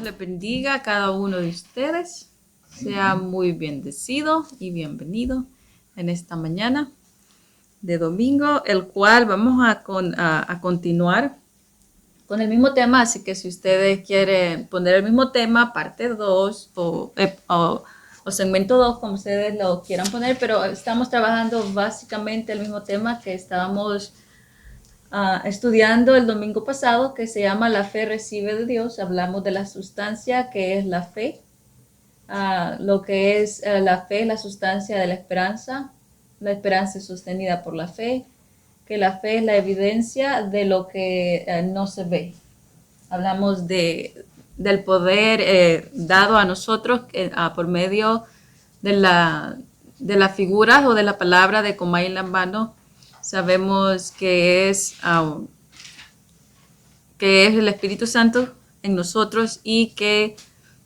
les bendiga a cada uno de ustedes. Sea muy bendecido y bienvenido en esta mañana de domingo, el cual vamos a continuar con el mismo tema. Así que si ustedes quieren poner el mismo tema, parte 2 o segmento 2, como ustedes lo quieran poner, pero estamos trabajando básicamente el mismo tema que estábamos estudiando el domingo pasado, que se llama La fe recibe de Dios. Hablamos de la sustancia que es la fe, lo que es la fe, la sustancia de la esperanza es sostenida por la fe, que la fe es la evidencia de lo que no se ve. Hablamos del poder dado a nosotros por medio de las figuras o de la palabra de Comay Lambano. Sabemos que es el Espíritu Santo en nosotros y que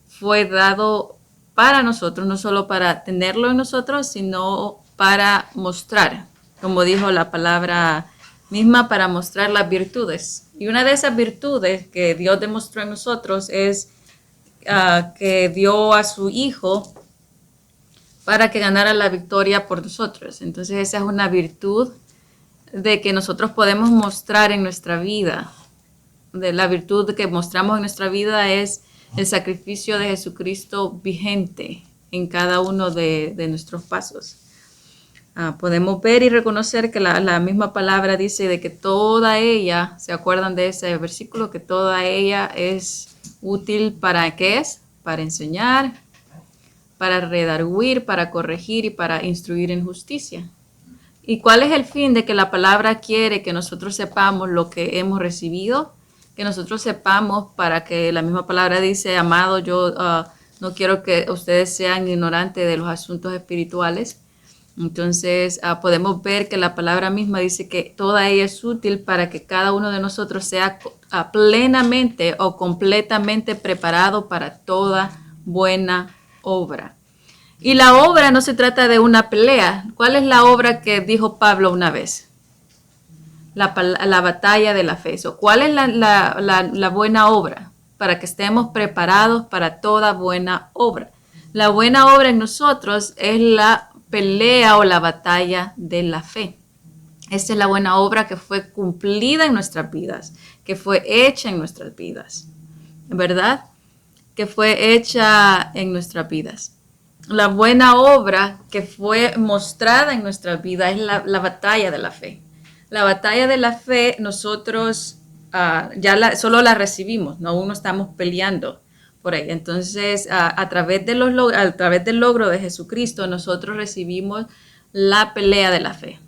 fue dado para nosotros, no solo para tenerlo en nosotros, sino para mostrar, como dijo la palabra misma, para mostrar las virtudes. Y una de esas virtudes que Dios demostró en nosotros es que dio a su Hijo para que ganara la victoria por nosotros. Entonces esa es una virtud de que nosotros podemos mostrar en nuestra vida. De la virtud que mostramos en nuestra vida es el sacrificio de Jesucristo vigente en cada uno de nuestros pasos. Podemos ver y reconocer que la misma palabra dice de que toda ella, ¿se acuerdan de ese versículo? Que toda ella es útil para ¿qué es? Para enseñar, para redarguir, para corregir y para instruir en justicia. ¿Y cuál es el fin de que la palabra quiere que nosotros sepamos lo que hemos recibido? Que nosotros sepamos, para que la misma palabra dice, amado, yo no quiero que ustedes sean ignorantes de los asuntos espirituales. Entonces podemos ver que la palabra misma dice que toda ella es útil para que cada uno de nosotros sea plenamente o completamente preparado para toda buena obra. Y la obra no se trata de una pelea. ¿Cuál es la obra que dijo Pablo una vez? La batalla de la fe. ¿Cuál es la buena obra? Para que estemos preparados para toda buena obra. La buena obra en nosotros es la pelea o la batalla de la fe. Esta es la buena obra que fue cumplida en nuestras vidas, que fue hecha en nuestras vidas, ¿verdad? Que fue hecha en nuestras vidas. La buena obra que fue mostrada en nuestras vidas es la batalla de la fe. La batalla de la fe nosotros solo la recibimos, no, aún no estamos peleando por ahí. Entonces, a través del logro de Jesucristo, nosotros recibimos la pelea de la fe.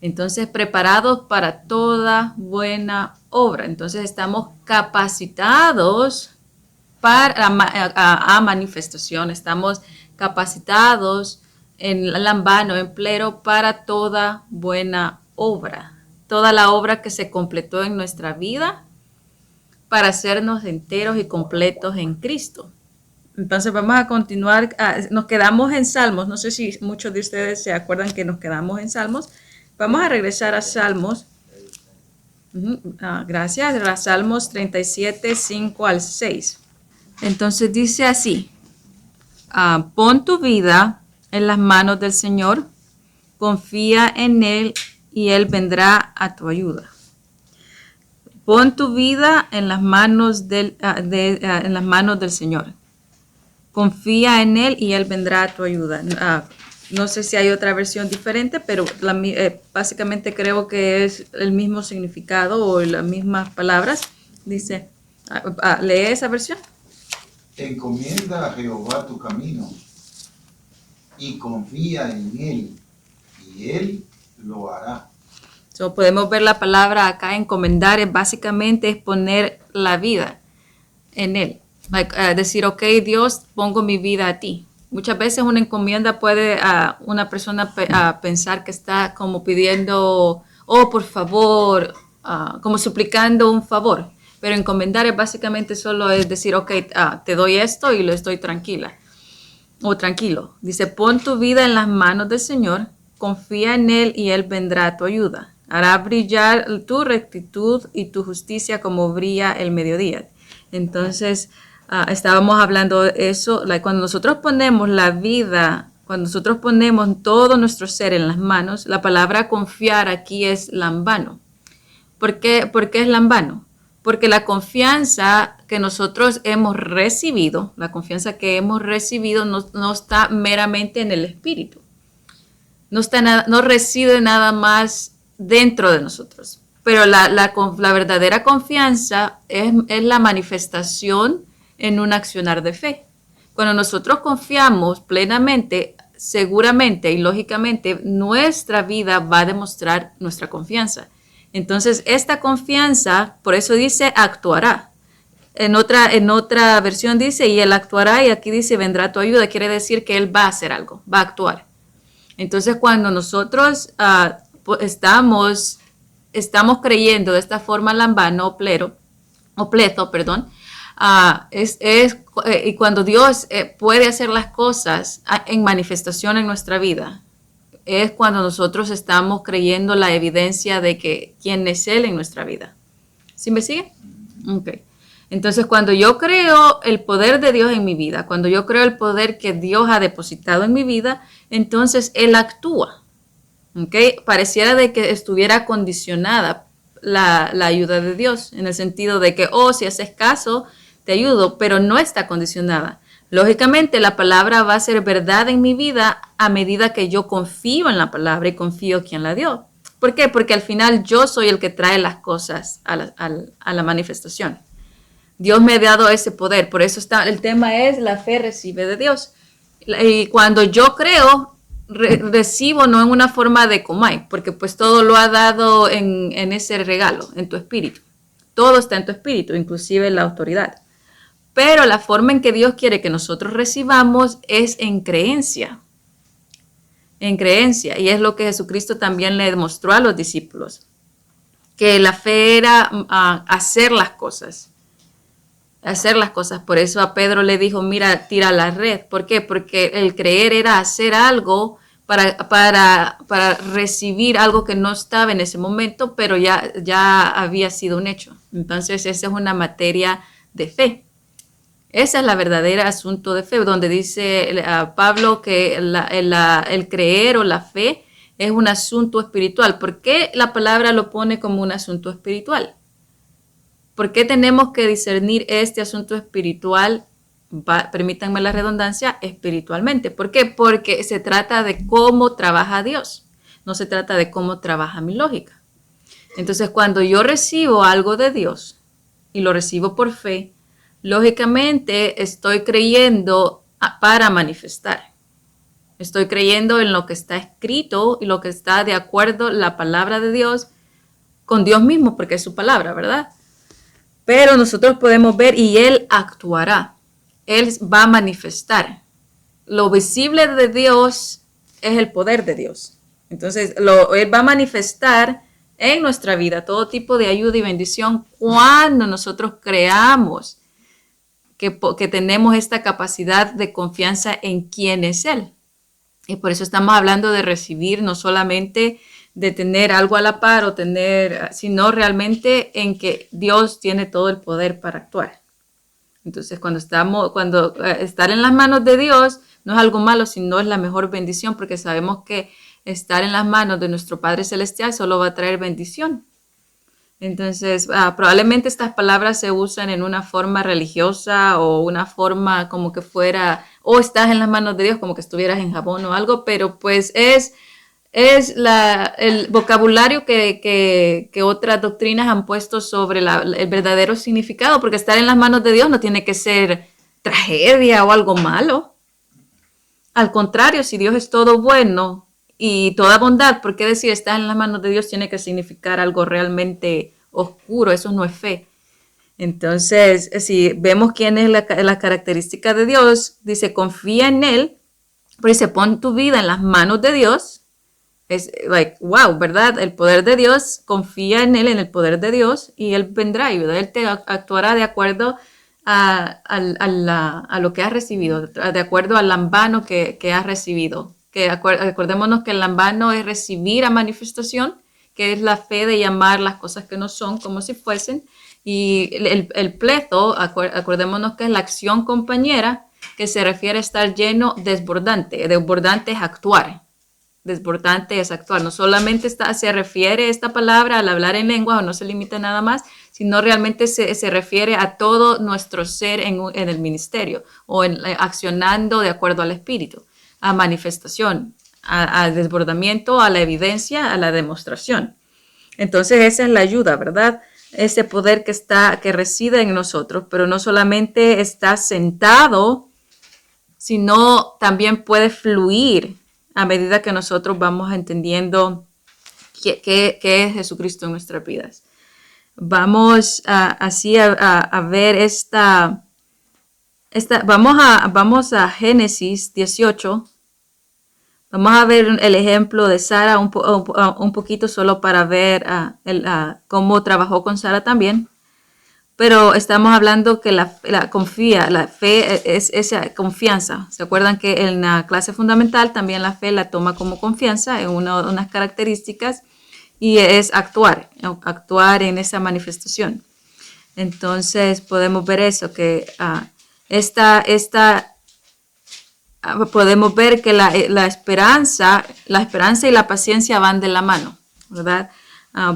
Entonces, preparados para toda buena obra. Entonces, estamos capacitados a manifestación. Estamos capacitados en Lambano, empleo para toda buena obra. Toda la obra que se completó en nuestra vida para hacernos enteros y completos en Cristo. Entonces vamos a continuar, nos quedamos en Salmos, no sé si muchos de ustedes se acuerdan que nos quedamos en Salmos. Vamos a regresar a Salmos. Gracias, a Salmos 37, 5 al 6. Entonces dice así, pon tu vida en las manos del Señor, confía en Él y Él vendrá a tu ayuda. Pon tu vida en las manos en las manos del Señor. Confía en Él y Él vendrá a tu ayuda. No sé si hay otra versión diferente, pero básicamente creo que es el mismo significado o las mismas palabras. Dice, lee esa versión. Encomienda a Jehová tu camino y confía en Él, y Él lo hará. Podemos ver la palabra acá, encomendar, básicamente es poner la vida en Él. Decir, ok, Dios, pongo mi vida a ti. Muchas veces una encomienda puede una persona pensar que está como pidiendo, oh, por favor, como suplicando un favor. Pero encomendar es básicamente solo es decir, ok, te doy esto y lo estoy tranquila o tranquilo. Dice, pon tu vida en las manos del Señor, confía en Él y Él vendrá a tu ayuda. Hará brillar tu rectitud y tu justicia como brilla el mediodía. Entonces, estábamos hablando de eso, cuando nosotros ponemos la vida, cuando nosotros ponemos todo nuestro ser en las manos, la palabra confiar aquí es lambano. ¿Por qué es lambano? Porque la confianza que nosotros hemos recibido, no está meramente en el espíritu. No reside nada más dentro de nosotros. Pero la verdadera confianza es la manifestación en un accionar de fe. Cuando nosotros confiamos plenamente, seguramente y lógicamente, nuestra vida va a demostrar nuestra confianza. Entonces, esta confianza, por eso dice actuará. En otra versión dice, y él actuará, y aquí dice, vendrá a tu ayuda. Quiere decir que él va a hacer algo, va a actuar. Entonces, cuando nosotros estamos creyendo de esta forma lambano o pleto, perdón, y cuando Dios puede hacer las cosas en manifestación en nuestra vida, es cuando nosotros estamos creyendo la evidencia de que quién es Él en nuestra vida. ¿Sí me sigue? Ok. Entonces, cuando yo creo el poder de Dios en mi vida, cuando yo creo el poder que Dios ha depositado en mi vida, entonces Él actúa. ¿Okay? Pareciera de que estuviera condicionada la ayuda de Dios, en el sentido de que, si haces caso, te ayudo, pero no está condicionada. Lógicamente, la palabra va a ser verdad en mi vida a medida que yo confío en la palabra y confío quien la dio. ¿Por qué? Porque al final yo soy el que trae las cosas a la manifestación. Dios me ha dado ese poder, por eso el tema es la fe recibe de Dios. Y cuando yo creo, recibo no en una forma de comay, porque pues todo lo ha dado en ese regalo, en tu espíritu. Todo está en tu espíritu, inclusive la autoridad. Pero la forma en que Dios quiere que nosotros recibamos es en creencia. En creencia. Y es lo que Jesucristo también le demostró a los discípulos. Que la fe era hacer las cosas. Hacer las cosas. Por eso a Pedro le dijo, mira, tira la red. ¿Por qué? Porque el creer era hacer algo para recibir algo que no estaba en ese momento, pero ya había sido un hecho. Entonces esa es una materia de fe. Esa es la verdadera asunto de fe, donde dice Pablo que el creer o la fe es un asunto espiritual. ¿Por qué la palabra lo pone como un asunto espiritual? ¿Por qué tenemos que discernir este asunto espiritual? Permítanme la redundancia, espiritualmente. ¿Por qué? Porque se trata de cómo trabaja Dios, no se trata de cómo trabaja mi lógica. Entonces, cuando yo recibo algo de Dios y lo recibo por fe, lógicamente estoy creyendo para manifestar. Estoy creyendo en lo que está escrito y lo que está de acuerdo la palabra de Dios con Dios mismo, porque es su palabra, ¿verdad? Pero nosotros podemos ver y Él actuará. Él va a manifestar. Lo visible de Dios es el poder de Dios. Entonces, Él va a manifestar en nuestra vida todo tipo de ayuda y bendición cuando nosotros creamos que tenemos esta capacidad de confianza en quién es Él. Y por eso estamos hablando de recibir, no solamente de tener algo a la par sino realmente en que Dios tiene todo el poder para actuar. Entonces, cuando estar en las manos de Dios no es algo malo, sino es la mejor bendición, porque sabemos que estar en las manos de nuestro Padre Celestial solo va a traer bendición. Entonces, probablemente estas palabras se usan en una forma religiosa o una forma como que fuera, estás en las manos de Dios, como que estuvieras en Japón o algo, pero pues es el vocabulario que otras doctrinas han puesto sobre el verdadero significado, porque estar en las manos de Dios no tiene que ser tragedia o algo malo. Al contrario, si Dios es todo bueno y toda bondad, ¿por qué decir estar en las manos de Dios tiene que significar algo realmente oscuro? Eso no es fe. Entonces, si vemos quién es la característica de Dios, dice, confía en Él, pero dice, pon tu vida en las manos de Dios. Es wow, ¿verdad? El poder de Dios, confía en Él, en el poder de Dios, y Él vendrá a ayudar. Él te actuará de acuerdo a lo que has recibido, de acuerdo al lambano que has recibido. Acordémonos que el lambano es recibir a manifestación, que es la fe de llamar las cosas que no son como si fuesen, Y el pleto, acordémonos que es la acción compañera, que se refiere a estar lleno, desbordante. Desbordante es actuar. Desbordante es actuar. No solamente se refiere esta palabra al hablar en lengua, o no se limita nada más, sino realmente se refiere a todo nuestro ser en el ministerio, o accionando de acuerdo al Espíritu, a manifestación, a desbordamiento, a la evidencia, a la demostración. Entonces esa es la ayuda, ¿verdad? Ese poder que reside en nosotros, pero no solamente está sentado, sino también puede fluir a medida que nosotros vamos entendiendo qué es Jesucristo en nuestras vidas. Vamos así a ver vamos a Génesis 18. Vamos a ver el ejemplo de Sara un poquito solo para ver cómo trabajó con Sara también. Pero estamos hablando que la fe es esa confianza. ¿Se acuerdan que en la clase fundamental también la fe la toma como confianza en unas características y es actuar en esa manifestación? Entonces podemos ver eso, que podemos ver que la esperanza y la paciencia van de la mano, ¿verdad?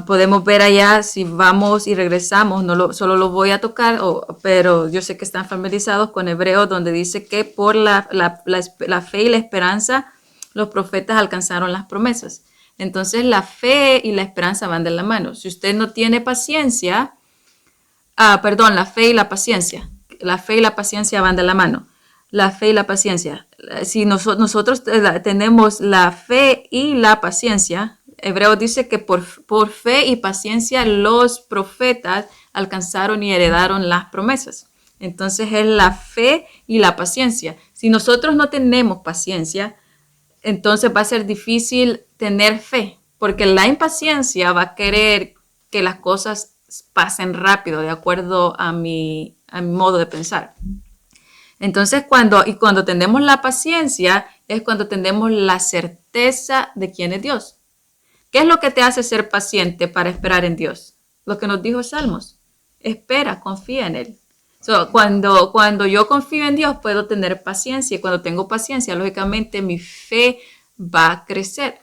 Podemos ver allá, si vamos y regresamos, solo lo voy a tocar, pero yo sé que están familiarizados con Hebreos, donde dice que por la fe y la esperanza los profetas alcanzaron las promesas. Entonces la fe y la esperanza van de la mano. Si usted no tiene paciencia, la fe y la paciencia van de la mano. La fe y la paciencia. Si nosotros tenemos la fe y la paciencia, Hebreos dice que por fe y paciencia los profetas alcanzaron y heredaron las promesas. Entonces es la fe y la paciencia. Si nosotros no tenemos paciencia, entonces va a ser difícil tener fe, porque la impaciencia va a querer que las cosas pasen rápido, de acuerdo a mi modo de pensar. Entonces, cuando tenemos la paciencia, es cuando tenemos la certeza de quién es Dios. ¿Qué es lo que te hace ser paciente para esperar en Dios? Lo que nos dijo Salmos. Espera, confía en Él. Cuando yo confío en Dios, puedo tener paciencia. Y cuando tengo paciencia, lógicamente, mi fe va a crecer.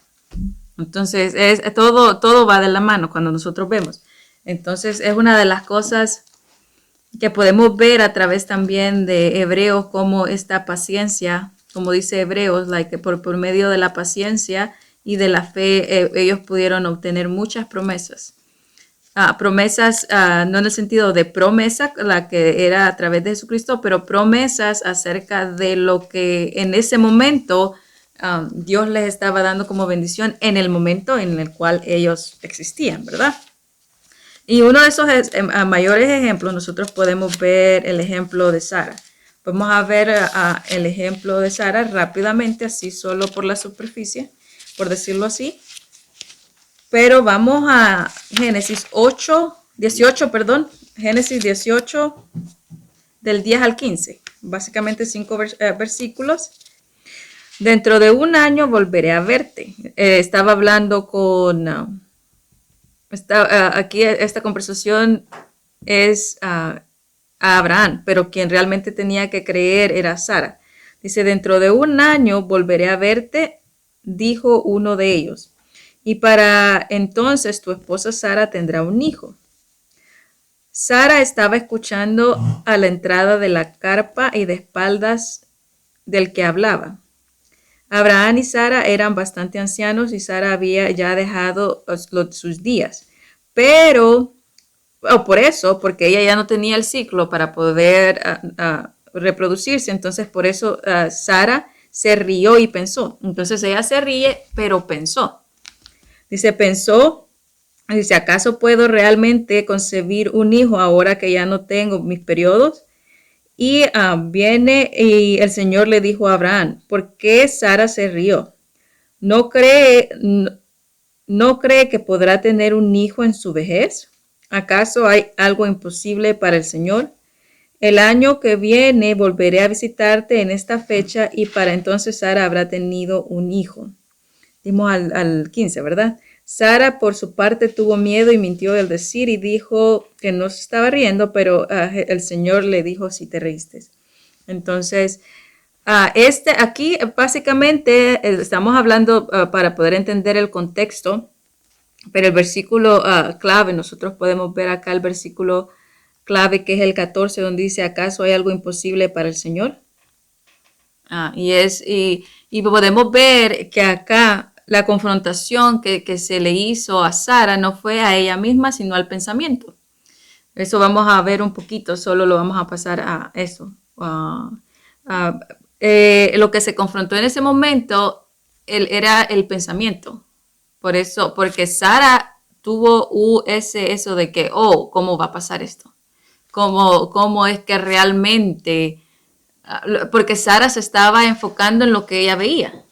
Entonces, todo va de la mano cuando nosotros vemos. Entonces, es una de las cosas que podemos ver a través también de Hebreos, como esta paciencia, como dice Hebreos, que por medio de la paciencia y de la fe, ellos pudieron obtener muchas promesas. Promesas, no en el sentido de promesa, la que era a través de Jesucristo, pero promesas acerca de lo que en ese momento Dios les estaba dando como bendición en el momento en el cual ellos existían, ¿verdad? Y uno de esos mayores ejemplos, nosotros podemos ver el ejemplo de Sara. Vamos a ver el ejemplo de Sara rápidamente, así solo por la superficie, por decirlo así. Pero vamos a Génesis 18, Génesis 18, del 10 al 15. Básicamente 5 versículos. Dentro de un año volveré a verte. Estaba hablando con... aquí esta conversación es a Abraham, pero quien realmente tenía que creer era Sara. Dice, dentro de un año volveré a verte, dijo uno de ellos. Y para entonces tu esposa Sara tendrá un hijo. Sara estaba escuchando a la entrada de la carpa y de espaldas del que hablaba. Abraham y Sara eran bastante ancianos y Sara había ya dejado sus días. Pero, porque ella ya no tenía el ciclo para poder reproducirse. Entonces, por eso Sara se rió y pensó. Entonces, ella se ríe, pero pensó. Dice, ¿acaso puedo realmente concebir un hijo ahora que ya no tengo mis periodos? Y viene y el Señor le dijo a Abraham, ¿por qué Sara se rió? ¿No cree que podrá tener un hijo en su vejez? ¿Acaso hay algo imposible para el Señor? El año que viene volveré a visitarte en esta fecha y para entonces Sara habrá tenido un hijo. Dimos al 15, ¿verdad? Sara, por su parte, tuvo miedo y mintió al decir y dijo que no se estaba riendo, pero el Señor le dijo si te reíste. Entonces, aquí básicamente estamos hablando para poder entender el contexto, pero el versículo clave, nosotros podemos ver acá el versículo clave que es el 14, donde dice, ¿acaso hay algo imposible para el Señor? Y podemos ver que acá la confrontación que se le hizo a Sara no fue a ella misma, sino al pensamiento. Eso vamos a ver un poquito, solo lo vamos a pasar a eso. Lo que se confrontó en ese momento era el pensamiento. Por eso, porque Sara tuvo eso de que, oh, ¿cómo va a pasar esto? ¿Cómo es que realmente? Porque Sara se estaba enfocando en lo que ella veía,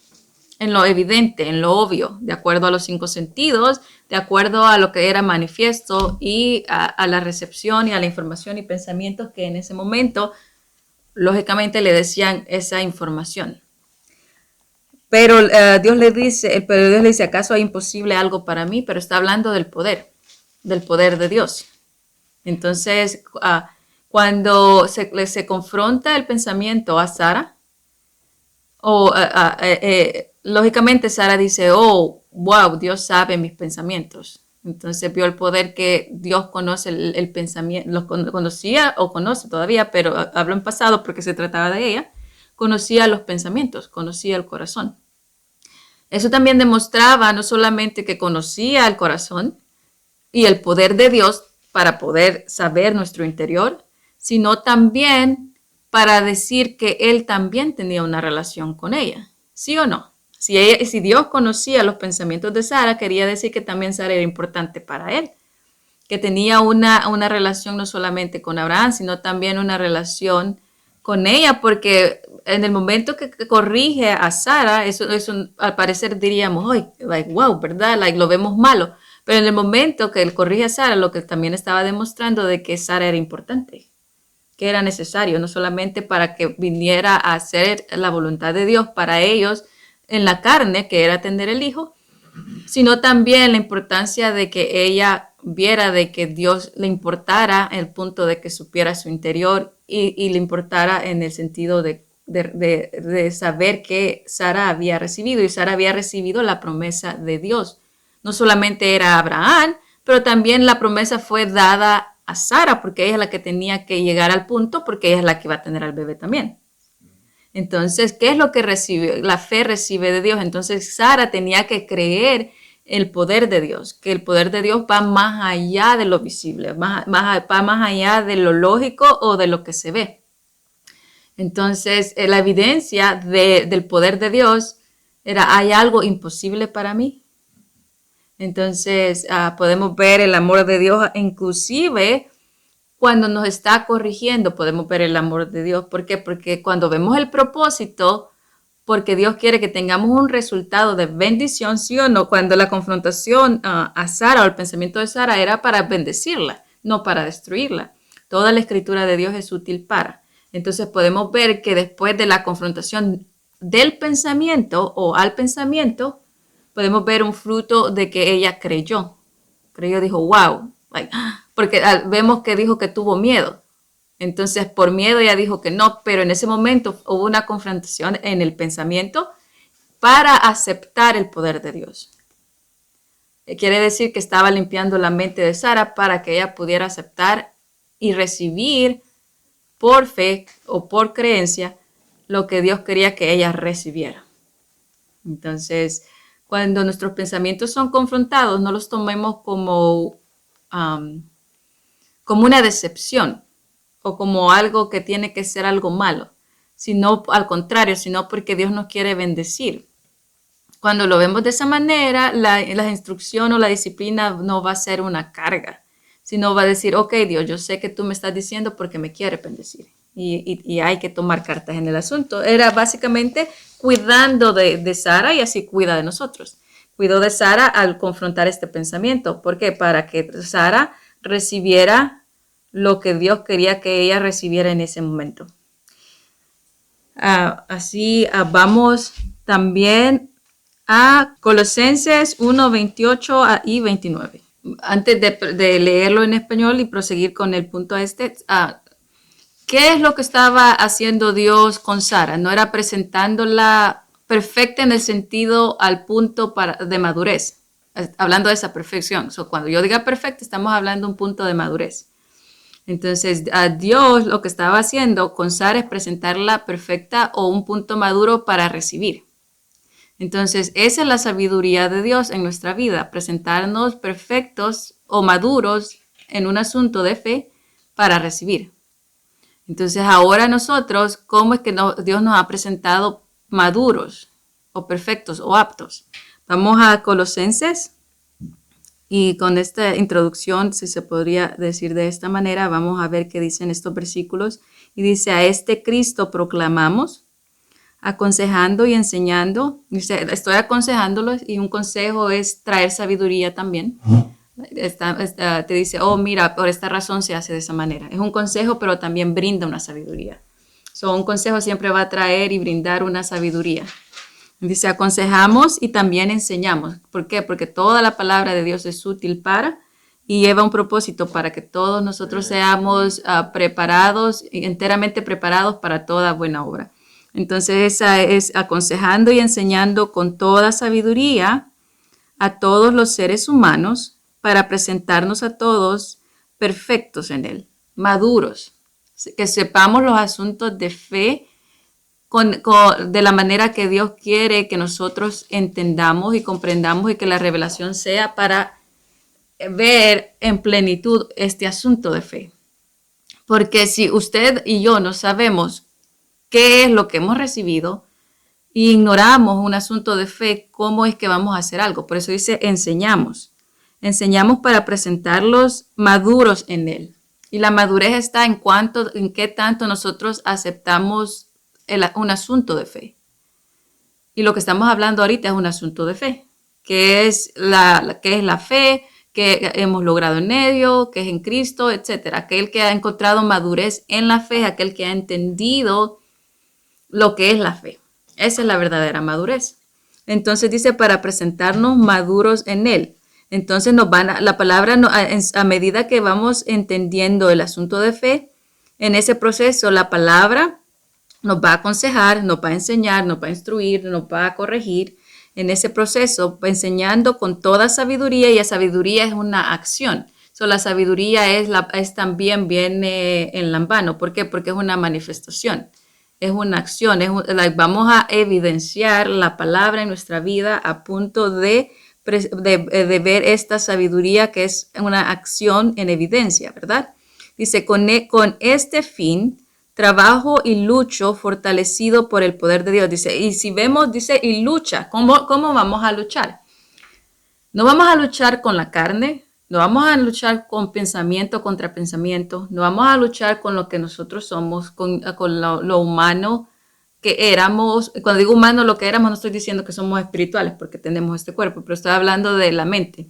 en lo evidente, en lo obvio, de acuerdo a los 5 sentidos, de acuerdo a lo que era manifiesto y a la recepción y a la información y pensamientos que en ese momento, lógicamente, le decían esa información. Pero Dios le dice, ¿acaso hay imposible algo para mí? Pero está hablando del poder de Dios. Entonces, cuando se confronta el pensamiento a Sara, lógicamente Sara dice, oh, wow, Dios sabe mis pensamientos. Entonces vio el poder que Dios conoce el pensamiento, lo conocía o conoce todavía, pero hablo en pasado porque se trataba de ella, conocía los pensamientos, conocía el corazón. Eso también demostraba no solamente que conocía el corazón y el poder de Dios para poder saber nuestro interior, sino también para decir que él también tenía una relación con ella, ¿sí o no? Si Dios conocía los pensamientos de Sara, quería decir que también Sara era importante para él, que tenía una relación no solamente con Abraham, sino también una relación con ella, porque en el momento que corrige a Sara, eso al parecer diríamos, oh, like, wow, ¿verdad? Like, lo vemos malo. Pero en el momento que él corrige a Sara, lo que también estaba demostrando de que Sara era importante, que era necesario, no solamente para que viniera a hacer la voluntad de Dios para ellos en la carne, que era tener el hijo, sino también la importancia de que ella viera de que Dios le importara el punto de que supiera su interior y le importara en el sentido de saber que Sara había recibido, y Sara había recibido la promesa de Dios. No solamente era Abraham, pero también la promesa fue dada a Sara, porque ella es la que tenía que llegar al punto, porque ella es la que va a tener al bebé también. Entonces, ¿qué es lo que recibe? La fe recibe de Dios. Entonces, Sara tenía que creer el poder de Dios, que el poder de Dios va más allá de lo visible, va más allá de lo lógico o de lo que se ve. Entonces, la evidencia del poder de Dios era, ¿hay algo imposible para mí? Entonces, podemos ver el amor de Dios, inclusive cuando nos está corrigiendo, podemos ver el amor de Dios. ¿Por qué? Porque cuando vemos el propósito, porque Dios quiere que tengamos un resultado de bendición, sí o no, cuando la confrontación a Sara o el pensamiento de Sara era para bendecirla, no para destruirla. Toda la escritura de Dios es útil para. Entonces podemos ver que después de la confrontación del pensamiento o al pensamiento, podemos ver un fruto de que ella creyó. Dijo, wow, porque vemos que dijo que tuvo miedo. Entonces, por miedo ella dijo que no, pero en ese momento hubo una confrontación en el pensamiento para aceptar el poder de Dios. Quiere decir que estaba limpiando la mente de Sara para que ella pudiera aceptar y recibir por fe o por creencia lo que Dios quería que ella recibiera. Entonces, cuando nuestros pensamientos son confrontados, no los tomemos como una decepción o como algo que tiene que ser algo malo, sino al contrario, sino porque Dios nos quiere bendecir. Cuando lo vemos de esa manera, la instrucción o la disciplina no va a ser una carga, sino va a decir, ok, Dios, yo sé que tú me estás diciendo porque me quieres bendecir. Y hay que tomar cartas en el asunto. Era básicamente cuidando de Sara y así cuida de nosotros. Cuidó de Sara al confrontar este pensamiento. ¿Por qué? Para que Sara recibiera lo que Dios quería que ella recibiera en ese momento. Así vamos también a Colosenses 1, 28 y 29. Antes de leerlo en español y proseguir con el punto ¿qué es lo que estaba haciendo Dios con Sara? No era presentándola perfecta en el sentido al punto de madurez, hablando de esa perfección. Cuando yo diga perfecta, estamos hablando de un punto de madurez. Entonces, a Dios lo que estaba haciendo con Sara es presentarla perfecta o un punto maduro para recibir. Entonces, esa es la sabiduría de Dios en nuestra vida, presentarnos perfectos o maduros en un asunto de fe para recibir. Entonces, ahora nosotros, ¿cómo es que Dios nos ha presentado maduros o perfectos o aptos? Vamos a Colosenses y con esta introducción, si se podría decir de esta manera, vamos a ver qué dicen estos versículos. Y dice, a este Cristo proclamamos, aconsejando y enseñando. Dice, estoy aconsejándolos y un consejo es traer sabiduría también. Te dice, oh, mira, por esta razón se hace de esa manera. Es un consejo, pero también brinda una sabiduría. Un consejo siempre va a traer y brindar una sabiduría. Dice, aconsejamos y también enseñamos. ¿Por qué? Porque toda la palabra de Dios es útil para y lleva un propósito para que todos nosotros seamos preparados, enteramente preparados para toda buena obra. Entonces, esa es aconsejando y enseñando con toda sabiduría a todos los seres humanos para presentarnos a todos perfectos en Él, maduros, que sepamos los asuntos de fe de la manera que Dios quiere que nosotros entendamos y comprendamos y que la revelación sea para ver en plenitud este asunto de fe. Porque si usted y yo no sabemos qué es lo que hemos recibido y ignoramos un asunto de fe, ¿cómo es que vamos a hacer algo? Por eso dice enseñamos. Enseñamos para presentarlos maduros en Él. Y la madurez está en qué tanto nosotros aceptamos un asunto de fe. Y lo que estamos hablando ahorita es un asunto de fe. ¿Qué es la fe? ¿Qué hemos logrado en ello? ¿Qué es en Cristo? Etcétera. Aquel que ha encontrado madurez en la fe, aquel que ha entendido lo que es la fe. Esa es la verdadera madurez. Entonces dice para presentarnos maduros en Él. Entonces la palabra a medida que vamos entendiendo el asunto de fe, en ese proceso la palabra nos va a aconsejar, nos va a enseñar, nos va a instruir, nos va a corregir en ese proceso, enseñando con toda sabiduría, y la sabiduría es una acción. La sabiduría también viene en lambano. ¿Por qué? Porque es una manifestación, es una acción, vamos a evidenciar la palabra en nuestra vida a punto de ver esta sabiduría que es una acción en evidencia, ¿verdad? Dice, con este fin trabajo y lucho fortalecido por el poder de Dios. Dice, y si vemos, dice, y lucha. ¿Cómo vamos a luchar? No vamos a luchar con la carne, no vamos a luchar con pensamiento contra pensamiento, no vamos a luchar con lo que nosotros somos, con lo humano que éramos. Cuando digo humano, lo que éramos, no estoy diciendo que somos espirituales porque tenemos este cuerpo, pero estoy hablando de la mente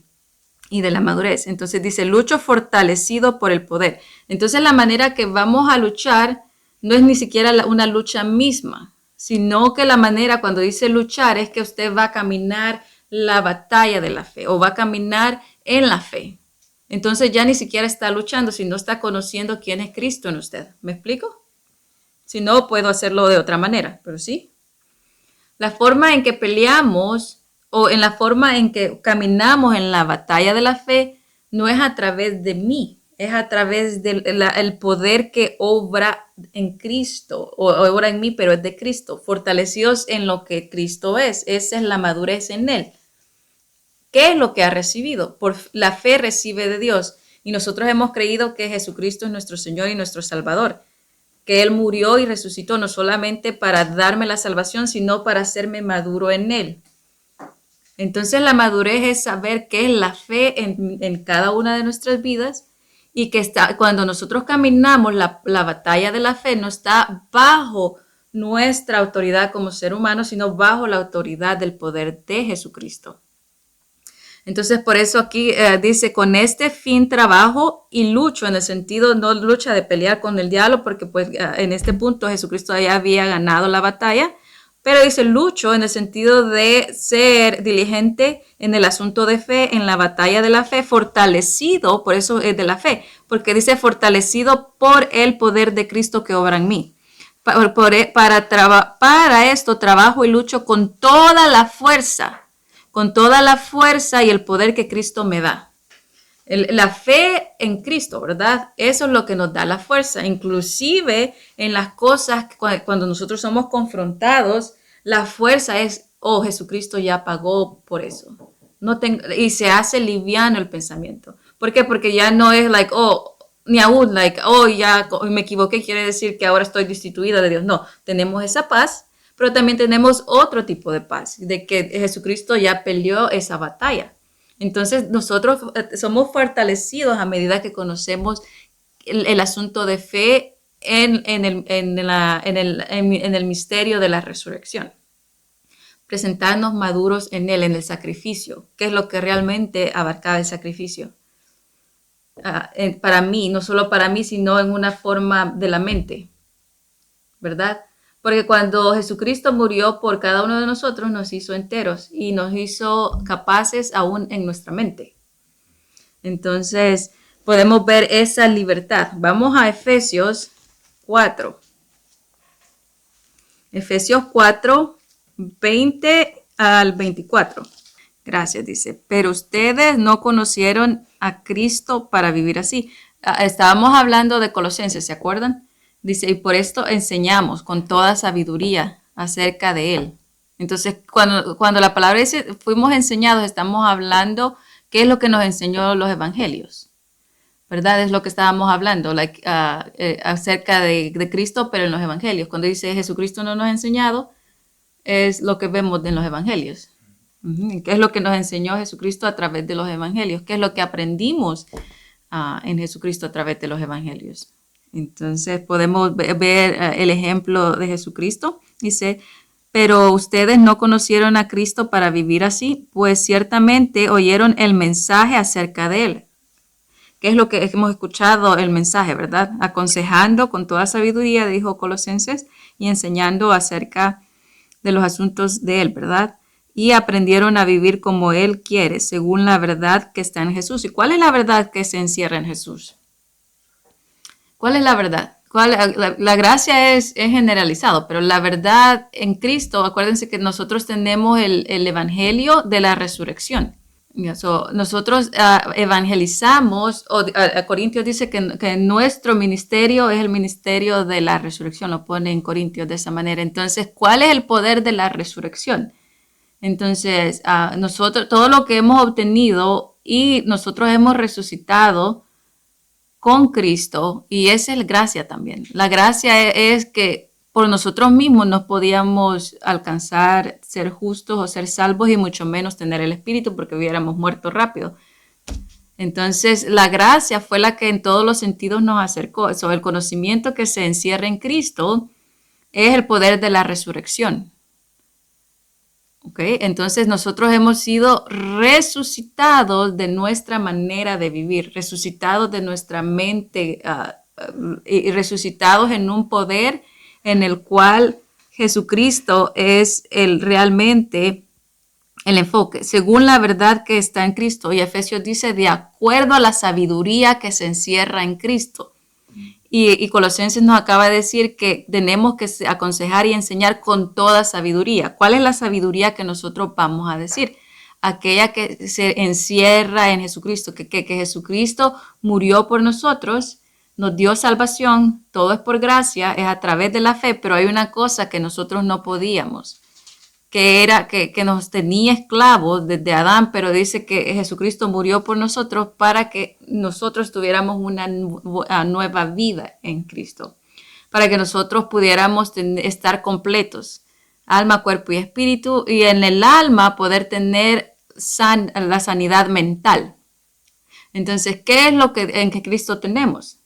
y de la madurez. Entonces dice, lucho fortalecido por el poder. Entonces la manera que vamos a luchar no es ni siquiera una lucha misma, sino que la manera cuando dice luchar es que usted va a caminar la batalla de la fe o va a caminar en la fe. Entonces ya ni siquiera está luchando, sino está conociendo quién es Cristo en usted. ¿Me explico? Si no, puedo hacerlo de otra manera, pero sí. La forma en que peleamos o en la forma en que caminamos en la batalla de la fe no es a través de mí, es a través del poder que obra en Cristo, o obra en mí, pero es de Cristo, fortalecidos en lo que Cristo es. Esa es la madurez en Él. ¿Qué es lo que ha recibido? Por la fe recibe de Dios. Y nosotros hemos creído que Jesucristo es nuestro Señor y nuestro Salvador. Que Él murió y resucitó no solamente para darme la salvación, sino para hacerme maduro en Él. Entonces la madurez es saber qué es la fe en cada una de nuestras vidas. Y que cuando nosotros caminamos la batalla de la fe no está bajo nuestra autoridad como ser humano, sino bajo la autoridad del poder de Jesucristo. Entonces por eso aquí dice, con este fin trabajo y lucho, en el sentido no lucha de pelear con el diablo, porque pues en este punto Jesucristo ya había ganado la batalla, Pero dice lucho en el sentido de ser diligente en el asunto de fe, en la batalla de la fe, fortalecido, por eso es de la fe, porque dice fortalecido por el poder de Cristo que obra en mí. Para esto trabajo y lucho con toda la fuerza y el poder que Cristo me da. La fe en Cristo, ¿verdad? Eso es lo que nos da la fuerza. Inclusive en las cosas, cuando nosotros somos confrontados, la fuerza es, oh, Jesucristo ya pagó por eso. Y se hace liviano el pensamiento. ¿Por qué? Porque ya no es like, oh, ni aún like, oh, ya me equivoqué, quiere decir que ahora estoy destituida de Dios. No, tenemos esa paz, pero también tenemos otro tipo de paz, de que Jesucristo ya peleó esa batalla. Entonces nosotros somos fortalecidos a medida que conocemos el asunto de fe en el misterio de la resurrección. Presentarnos maduros en él, en el sacrificio. ¿Qué es lo que realmente abarcaba el sacrificio? Para mí, no solo para mí, sino en una forma de la mente, ¿verdad? Porque cuando Jesucristo murió por cada uno de nosotros, nos hizo enteros y nos hizo capaces aún en nuestra mente. Entonces, podemos ver esa libertad. Vamos a Efesios 4. Efesios 4, 20 al 24. Gracias, dice. Pero ustedes no conocieron a Cristo para vivir así. Estábamos hablando de Colosenses, ¿se acuerdan? Dice, y por esto enseñamos con toda sabiduría acerca de Él. Entonces, cuando la palabra dice, fuimos enseñados, estamos hablando, ¿qué es lo que nos enseñó los evangelios? ¿Verdad? Es lo que estábamos hablando, acerca de Cristo, pero en los evangelios. Cuando dice Jesucristo no nos ha enseñado, es lo que vemos en los evangelios. ¿Qué es lo que nos enseñó Jesucristo a través de los evangelios? ¿Qué es lo que aprendimos en Jesucristo a través de los evangelios? Entonces podemos ver el ejemplo de Jesucristo. Dice, pero ustedes no conocieron a Cristo para vivir así, pues ciertamente oyeron el mensaje acerca de Él. ¿Qué es lo que hemos escuchado el mensaje, verdad? Aconsejando con toda sabiduría, dijo Colosenses, y enseñando acerca de los asuntos de Él, ¿verdad? Y aprendieron a vivir como Él quiere, según la verdad que está en Jesús. ¿Y cuál es la verdad que se encierra en Jesús? ¿Cuál es la verdad? La gracia es generalizado, pero la verdad en Cristo, acuérdense que nosotros tenemos el evangelio de la resurrección. Nosotros evangelizamos, Corintios dice que nuestro ministerio es el ministerio de la resurrección, lo pone en Corintios de esa manera. Entonces, ¿cuál es el poder de la resurrección? Entonces, nosotros, todo lo que hemos obtenido y nosotros hemos resucitado con Cristo, y esa es gracia también. La gracia es que por nosotros mismos no podíamos alcanzar ser justos o ser salvos y mucho menos tener el Espíritu porque hubiéramos muerto rápido. Entonces, la gracia fue la que en todos los sentidos nos acercó. Sobre el conocimiento que se encierra en Cristo es el poder de la resurrección. ¿Okay? Entonces nosotros hemos sido resucitados de nuestra manera de vivir, resucitados de nuestra mente y resucitados en un poder en el cual Jesucristo es realmente el enfoque, según la verdad que está en Cristo. Y Efesios dice, de acuerdo a la sabiduría que se encierra en Cristo. Y Colosenses nos acaba de decir que tenemos que aconsejar y enseñar con toda sabiduría. ¿Cuál es la sabiduría que nosotros vamos a decir? Aquella que se encierra en Jesucristo, que Jesucristo murió por nosotros, nos dio salvación, todo es por gracia, es a través de la fe, pero hay una cosa que nosotros no podíamos, que era que nos tenía esclavos desde Adán, pero dice que Jesucristo murió por nosotros para que nosotros tuviéramos una nueva vida en Cristo, para que nosotros pudiéramos estar completos, alma, cuerpo y espíritu, y en el alma poder tener la sanidad mental. Entonces, ¿qué es lo que en que Cristo tenemos?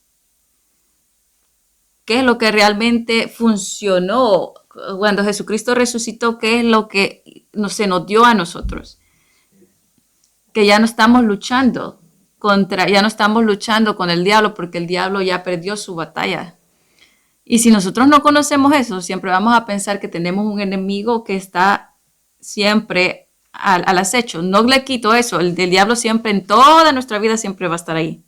¿Qué es lo que realmente funcionó? Cuando Jesucristo resucitó, ¿qué es lo que se nos dio a nosotros? Que ya no estamos luchando con el diablo, porque el diablo ya perdió su batalla. Y si nosotros no conocemos eso, siempre vamos a pensar que tenemos un enemigo que está siempre al acecho. No le quito eso, el diablo siempre en toda nuestra vida siempre va a estar ahí.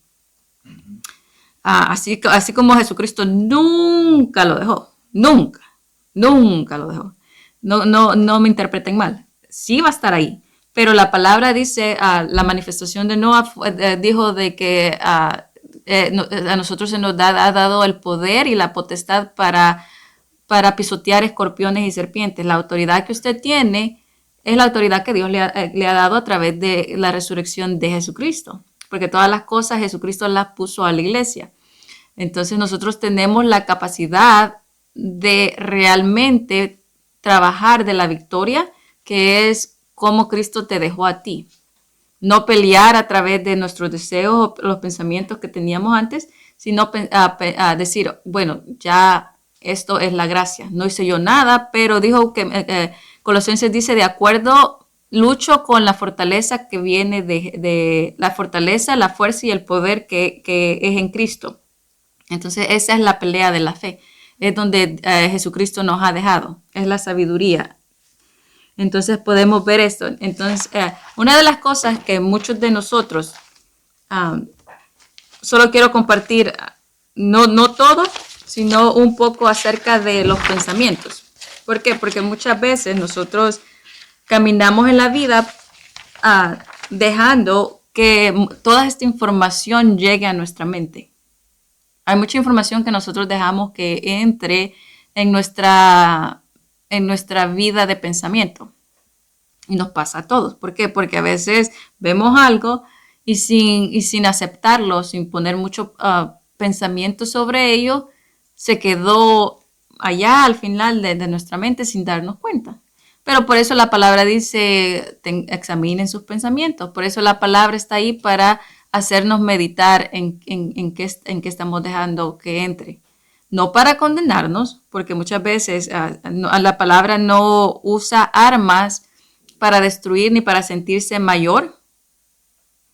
Así como Jesucristo nunca lo dejó, nunca lo dejó. No me interpreten mal, sí va a estar ahí. Pero la palabra dice, la manifestación de Noah dijo de que a nosotros se nos ha dado el poder y la potestad para pisotear escorpiones y serpientes. La autoridad que usted tiene es la autoridad que Dios le ha dado a través de la resurrección de Jesucristo. Porque todas las cosas Jesucristo las puso a la iglesia. Entonces nosotros tenemos la capacidad de realmente trabajar de la victoria, que es como Cristo te dejó a ti. No pelear a través de nuestros deseos o los pensamientos que teníamos antes, sino a decir, bueno, ya esto es la gracia. No hice yo nada, pero dijo que Colosenses dice, de acuerdo, lucho con la fortaleza que viene de la fortaleza, la fuerza y el poder que es en Cristo. Entonces esa es la pelea de la fe, es donde Jesucristo nos ha dejado, es la sabiduría. Entonces podemos ver esto. Entonces una de las cosas que muchos de nosotros, solo quiero compartir, no todo, sino un poco acerca de los pensamientos. ¿Por qué? Porque muchas veces nosotros caminamos en la vida dejando que toda esta información llegue a nuestra mente. Hay mucha información que nosotros dejamos que entre en nuestra vida de pensamiento. Y nos pasa a todos. ¿Por qué? Porque a veces vemos algo y sin aceptarlo, sin poner mucho pensamiento sobre ello, se quedó allá al final de nuestra mente sin darnos cuenta. Pero por eso la palabra dice, examinen sus pensamientos. Por eso la palabra está ahí para hacernos meditar en qué estamos dejando que entre. No para condenarnos, porque muchas veces la palabra no usa armas para destruir ni para sentirse mayor,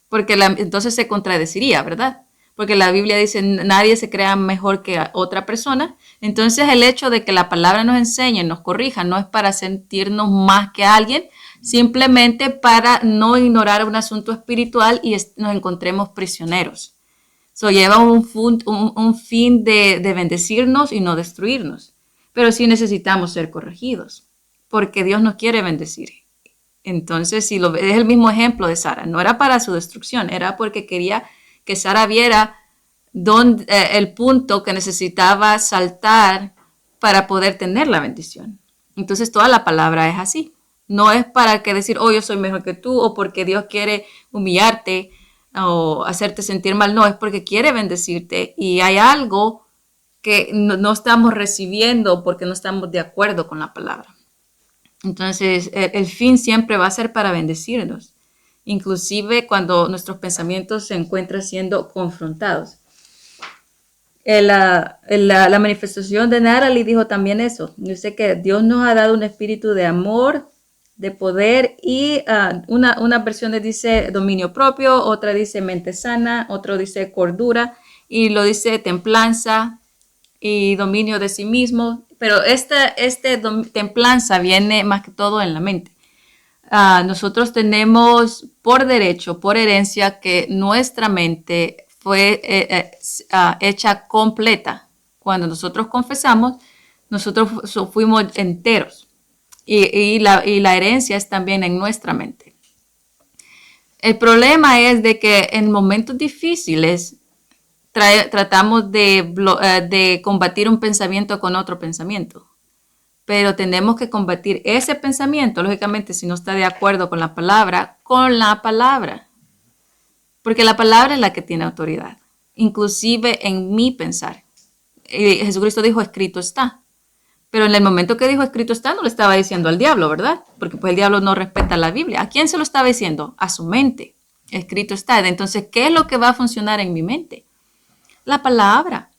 porque entonces se contradeciría, ¿verdad? Porque la Biblia dice, nadie se crea mejor que otra persona. Entonces el hecho de que la palabra nos enseñe, nos corrija, no es para sentirnos más que alguien, simplemente para no ignorar un asunto espiritual y nos encontremos prisioneros. Eso lleva un fin de bendecirnos y no destruirnos. Pero sí necesitamos ser corregidos, porque Dios nos quiere bendecir. Entonces, si es el mismo ejemplo de Sara, no era para su destrucción, era porque quería que Sara viera el punto que necesitaba saltar para poder tener la bendición. Entonces, toda la palabra es así. No es para que decir, oh, yo soy mejor que tú, o porque Dios quiere humillarte o hacerte sentir mal. No, es porque quiere bendecirte y hay algo que no estamos recibiendo porque no estamos de acuerdo con la palabra. Entonces, el fin siempre va a ser para bendecirnos, inclusive cuando nuestros pensamientos se encuentran siendo confrontados. La manifestación de Natalie dijo también eso. Dice que Dios nos ha dado un espíritu de amor, de poder y una versión dice dominio propio, otra dice mente sana, otro dice cordura y lo dice templanza y dominio de sí mismo. Pero templanza viene más que todo en la mente. Nosotros tenemos por derecho, por herencia, que nuestra mente fue hecha completa. Cuando nosotros confesamos, nosotros fuimos enteros. Y la herencia es también en nuestra mente. El problema es de que en momentos difíciles tratamos de combatir un pensamiento con otro pensamiento. Pero tenemos que combatir ese pensamiento, lógicamente, si no está de acuerdo con la palabra. Porque la palabra es la que tiene autoridad, inclusive en mi pensar. Jesucristo dijo, escrito está. Pero en el momento que dijo escrito está, no le estaba diciendo al diablo, ¿verdad? Porque pues el diablo no respeta la Biblia. ¿A quién se lo estaba diciendo? A su mente. Escrito está. Entonces, ¿qué es lo que va a funcionar en mi mente? La palabra.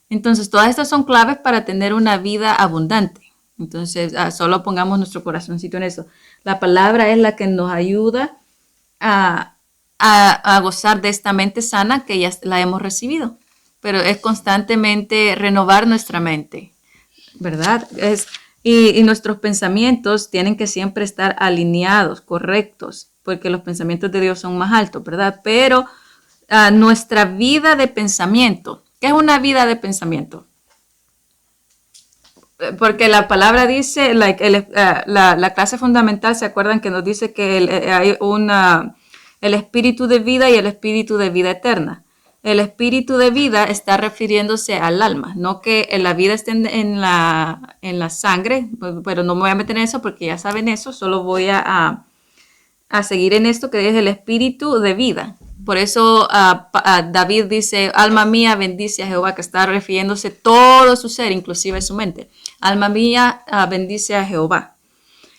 Entonces, todas estas son claves para tener una vida abundante. Entonces, solo pongamos nuestro corazoncito en eso. La palabra es la que nos ayuda a gozar de esta mente sana que ya la hemos recibido. pero es constantemente renovar nuestra mente, ¿verdad? Y nuestros pensamientos tienen que siempre estar alineados, correctos, porque los pensamientos de Dios son más altos, ¿verdad? Pero nuestra vida de pensamiento, ¿qué es una vida de pensamiento? Porque la palabra dice, la clase fundamental, ¿se acuerdan que nos dice que hay el espíritu de vida y el espíritu de vida eterna? El espíritu de vida está refiriéndose al alma, no que la vida esté en la sangre, pero no me voy a meter en eso porque ya saben eso, solo voy a seguir en esto que es el espíritu de vida. Por eso David dice, alma mía, bendice a Jehová, que está refiriéndose todo su ser, inclusive su mente. Alma mía, bendice a Jehová.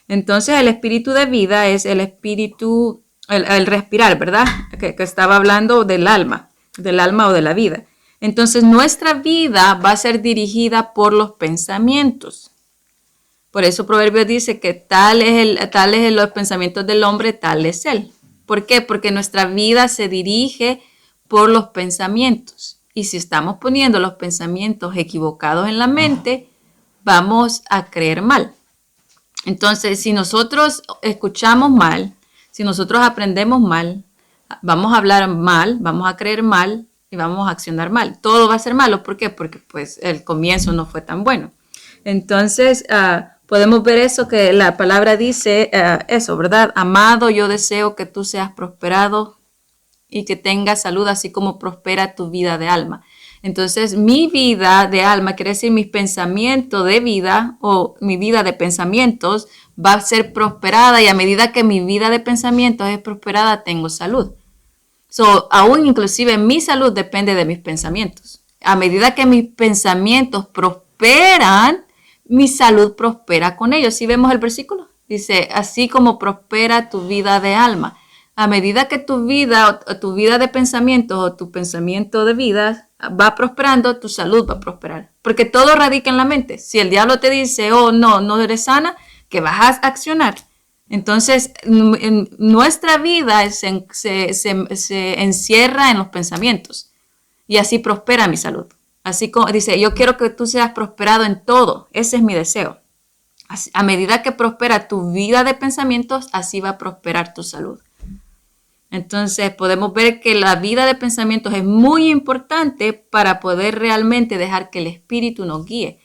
Entonces el espíritu de vida es el espíritu, el respirar, ¿verdad? Que estaba hablando del alma o de la vida. Entonces nuestra vida va a ser dirigida por los pensamientos. Por eso Proverbios dice que tal es los pensamientos del hombre, tal es él. ¿Por qué? Porque nuestra vida se dirige por los pensamientos. Y si estamos poniendo los pensamientos equivocados en la mente, vamos a creer mal. Entonces, si nosotros escuchamos mal, si nosotros aprendemos mal, vamos a hablar mal, vamos a creer mal y vamos a accionar mal. Todo va a ser malo. ¿Por qué? Porque pues el comienzo no fue tan bueno. Entonces, podemos ver eso que la palabra dice, eso, ¿verdad? Amado, yo deseo que tú seas prosperado y que tengas salud, así como prospera tu vida de alma. Entonces, mi vida de alma, quiere decir mis pensamientos de vida o mi vida de pensamientos va a ser prosperada y a medida que mi vida de pensamientos es prosperada, tengo salud. Aún inclusive mi salud depende de mis pensamientos. A medida que mis pensamientos prosperan, mi salud prospera con ellos. ¿Sí vemos el versículo? Dice, así como prospera tu vida de alma. A medida que tu vida de pensamientos o tu pensamiento de vida va prosperando, tu salud va a prosperar. Porque todo radica en la mente. Si el diablo te dice, oh, no eres sana, ¿qué vas a accionar? Entonces, nuestra vida se encierra en los pensamientos. Y así prospera mi salud. Así como dice, yo quiero que tú seas prosperado en todo. Ese es mi deseo. A medida que prospera tu vida de pensamientos, así va a prosperar tu salud. Entonces podemos ver que la vida de pensamientos es muy importante para poder realmente dejar que el Espíritu nos guíe.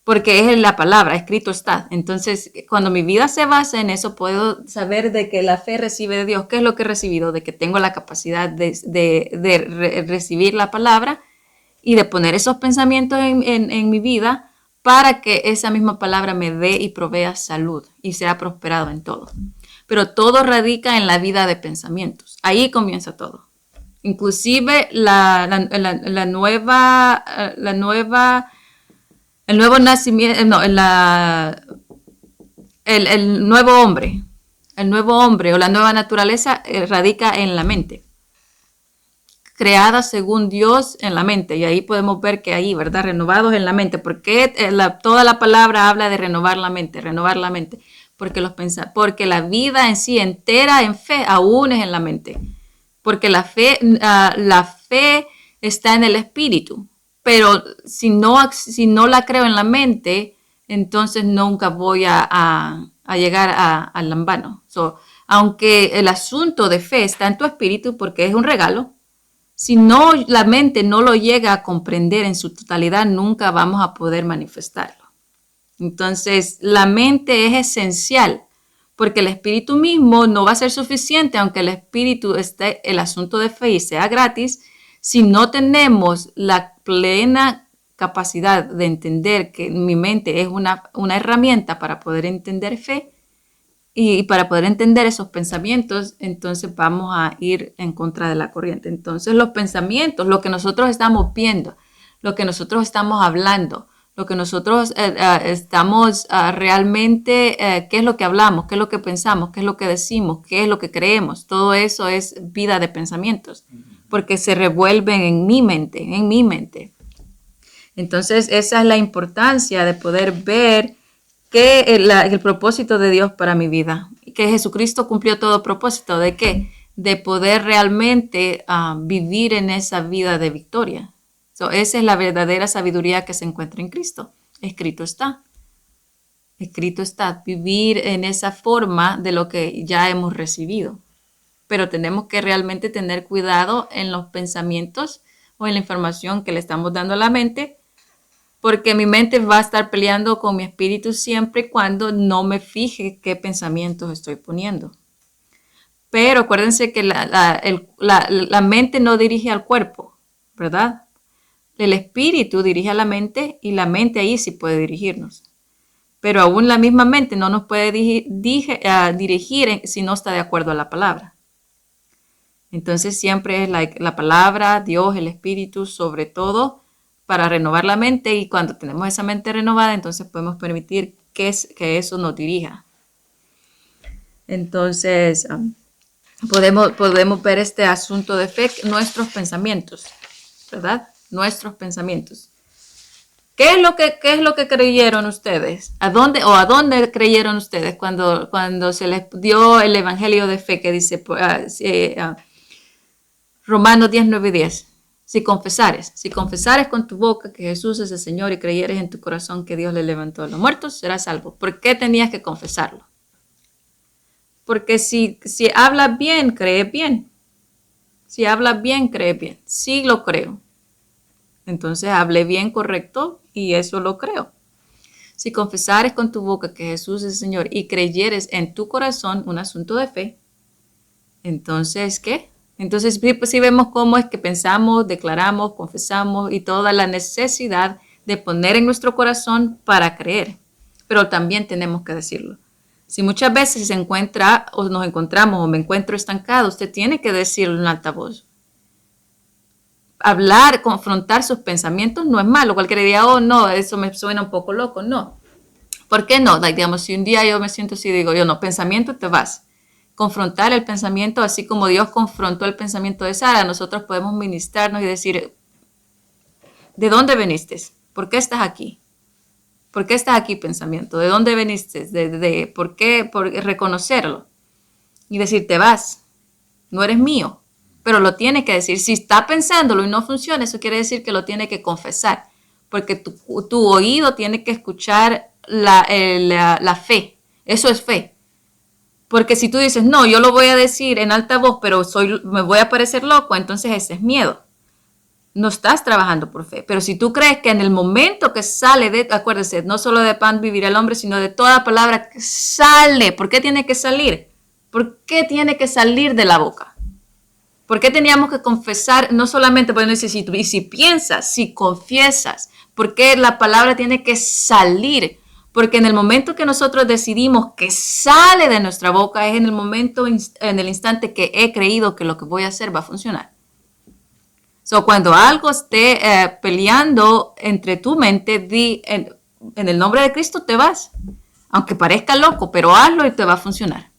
Porque es la palabra, escrito está. Entonces, cuando mi vida se basa en eso, puedo saber de que la fe recibe de Dios. ¿Qué es lo que he recibido? De que tengo la capacidad de recibir la palabra y de poner esos pensamientos en mi vida para que esa misma palabra me dé y provea salud y sea prosperado en todo. Pero todo radica en la vida de pensamientos. Ahí comienza todo. Inclusive el nuevo nacimiento, no, el nuevo hombre. El nuevo hombre o la nueva naturaleza radica en la mente. Creada según Dios en la mente. Y ahí podemos ver que ahí, ¿verdad? Renovados en la mente. ¿Por qué toda la palabra habla de renovar la mente? Renovar la mente. Porque la vida en sí entera en fe aún es en la mente. Porque la fe está en el espíritu. Pero si no la creo en la mente, entonces nunca voy a llegar al lambano. Aunque el asunto de fe está en tu espíritu porque es un regalo, si no la mente no lo llega a comprender en su totalidad, nunca vamos a poder manifestarlo. Entonces, la mente es esencial porque el espíritu mismo no va a ser suficiente, aunque el espíritu esté el asunto de fe y sea gratis, si no tenemos la plena capacidad de entender que mi mente es una herramienta para poder entender fe y para poder entender esos pensamientos, entonces vamos a ir en contra de la corriente. Entonces los pensamientos, lo que nosotros estamos viendo, lo que nosotros estamos hablando, lo que nosotros estamos realmente, qué es lo que hablamos, qué es lo que pensamos, qué es lo que decimos, qué es lo que creemos, todo eso es vida de pensamientos, porque se revuelven en mi mente. Entonces esa es la importancia de poder ver que el propósito de Dios para mi vida, que Jesucristo cumplió todo propósito, ¿de qué? De poder realmente vivir en esa vida de victoria. Esa es la verdadera sabiduría que se encuentra en Cristo. Escrito está. Escrito está. Vivir en esa forma de lo que ya hemos recibido. Pero tenemos que realmente tener cuidado en los pensamientos o en la información que le estamos dando a la mente, porque mi mente va a estar peleando con mi espíritu siempre y cuando no me fije qué pensamientos estoy poniendo. Pero acuérdense que la mente no dirige al cuerpo, ¿verdad? El espíritu dirige a la mente y la mente ahí sí puede dirigirnos. Pero aún la misma mente no nos puede dirigir si no está de acuerdo a la palabra. Entonces siempre es la palabra, Dios, el espíritu, sobre todo para renovar la mente, y cuando tenemos esa mente renovada, entonces podemos permitir que eso nos dirija. Entonces podemos ver este asunto de fe, nuestros pensamientos, ¿verdad? Nuestros pensamientos. ¿Qué es lo que creyeron ustedes? ¿A dónde creyeron ustedes cuando se les dio el evangelio de fe que dice Romanos 10, 9 y 10? Si confesares con tu boca que Jesús es el Señor y creyeres en tu corazón que Dios le levantó de los muertos, serás salvo. ¿Por qué tenías que confesarlo? Porque si hablas bien, crees bien. Si hablas bien, crees bien. Sí lo creo. Entonces hablé bien, correcto, y eso lo creo. Si confesares con tu boca que Jesús es el Señor y creyeres en tu corazón, un asunto de fe, entonces, ¿qué? Entonces sí vemos cómo es que pensamos, declaramos, confesamos y toda la necesidad de poner en nuestro corazón para creer. Pero también tenemos que decirlo. Si muchas veces se encuentra o nos encontramos o me encuentro estancado, usted tiene que decirlo en alta voz. Hablar, confrontar sus pensamientos no es malo. Cualquiera diría, oh no, eso me suena un poco loco. No. ¿Por qué no? Digamos, si un día yo me siento así, digo yo, no, pensamiento, te vas. Confrontar el pensamiento, así como Dios confrontó el pensamiento de Sara, nosotros podemos ministrarnos y decir, ¿de dónde viniste? ¿Por qué estás aquí? ¿Por qué estás aquí, pensamiento? ¿De dónde viniste? ¿Por qué? Por reconocerlo y decir, te vas, no eres mío. Pero lo tiene que decir. Si está pensándolo y no funciona, eso quiere decir que lo tiene que confesar. Porque tu oído tiene que escuchar la fe. Eso es fe. Porque si tú dices, no, yo lo voy a decir en alta voz, pero me voy a parecer loco, entonces ese es miedo. No estás trabajando por fe. Pero si tú crees que en el momento que sale acuérdese, no solo de pan vivirá el hombre, sino de toda palabra que sale. ¿Por qué tiene que salir? ¿Por qué tiene que salir de la boca? ¿Por qué teníamos que confesar? No solamente, bueno, dice, si piensas, si confiesas, ¿por qué la palabra tiene que salir? Porque en el momento que nosotros decidimos que sale de nuestra boca, es en el momento, en el instante que he creído que lo que voy a hacer va a funcionar. Cuando algo esté peleando entre tu mente, en el nombre de Cristo te vas. Aunque parezca loco, pero hazlo y te va a funcionar.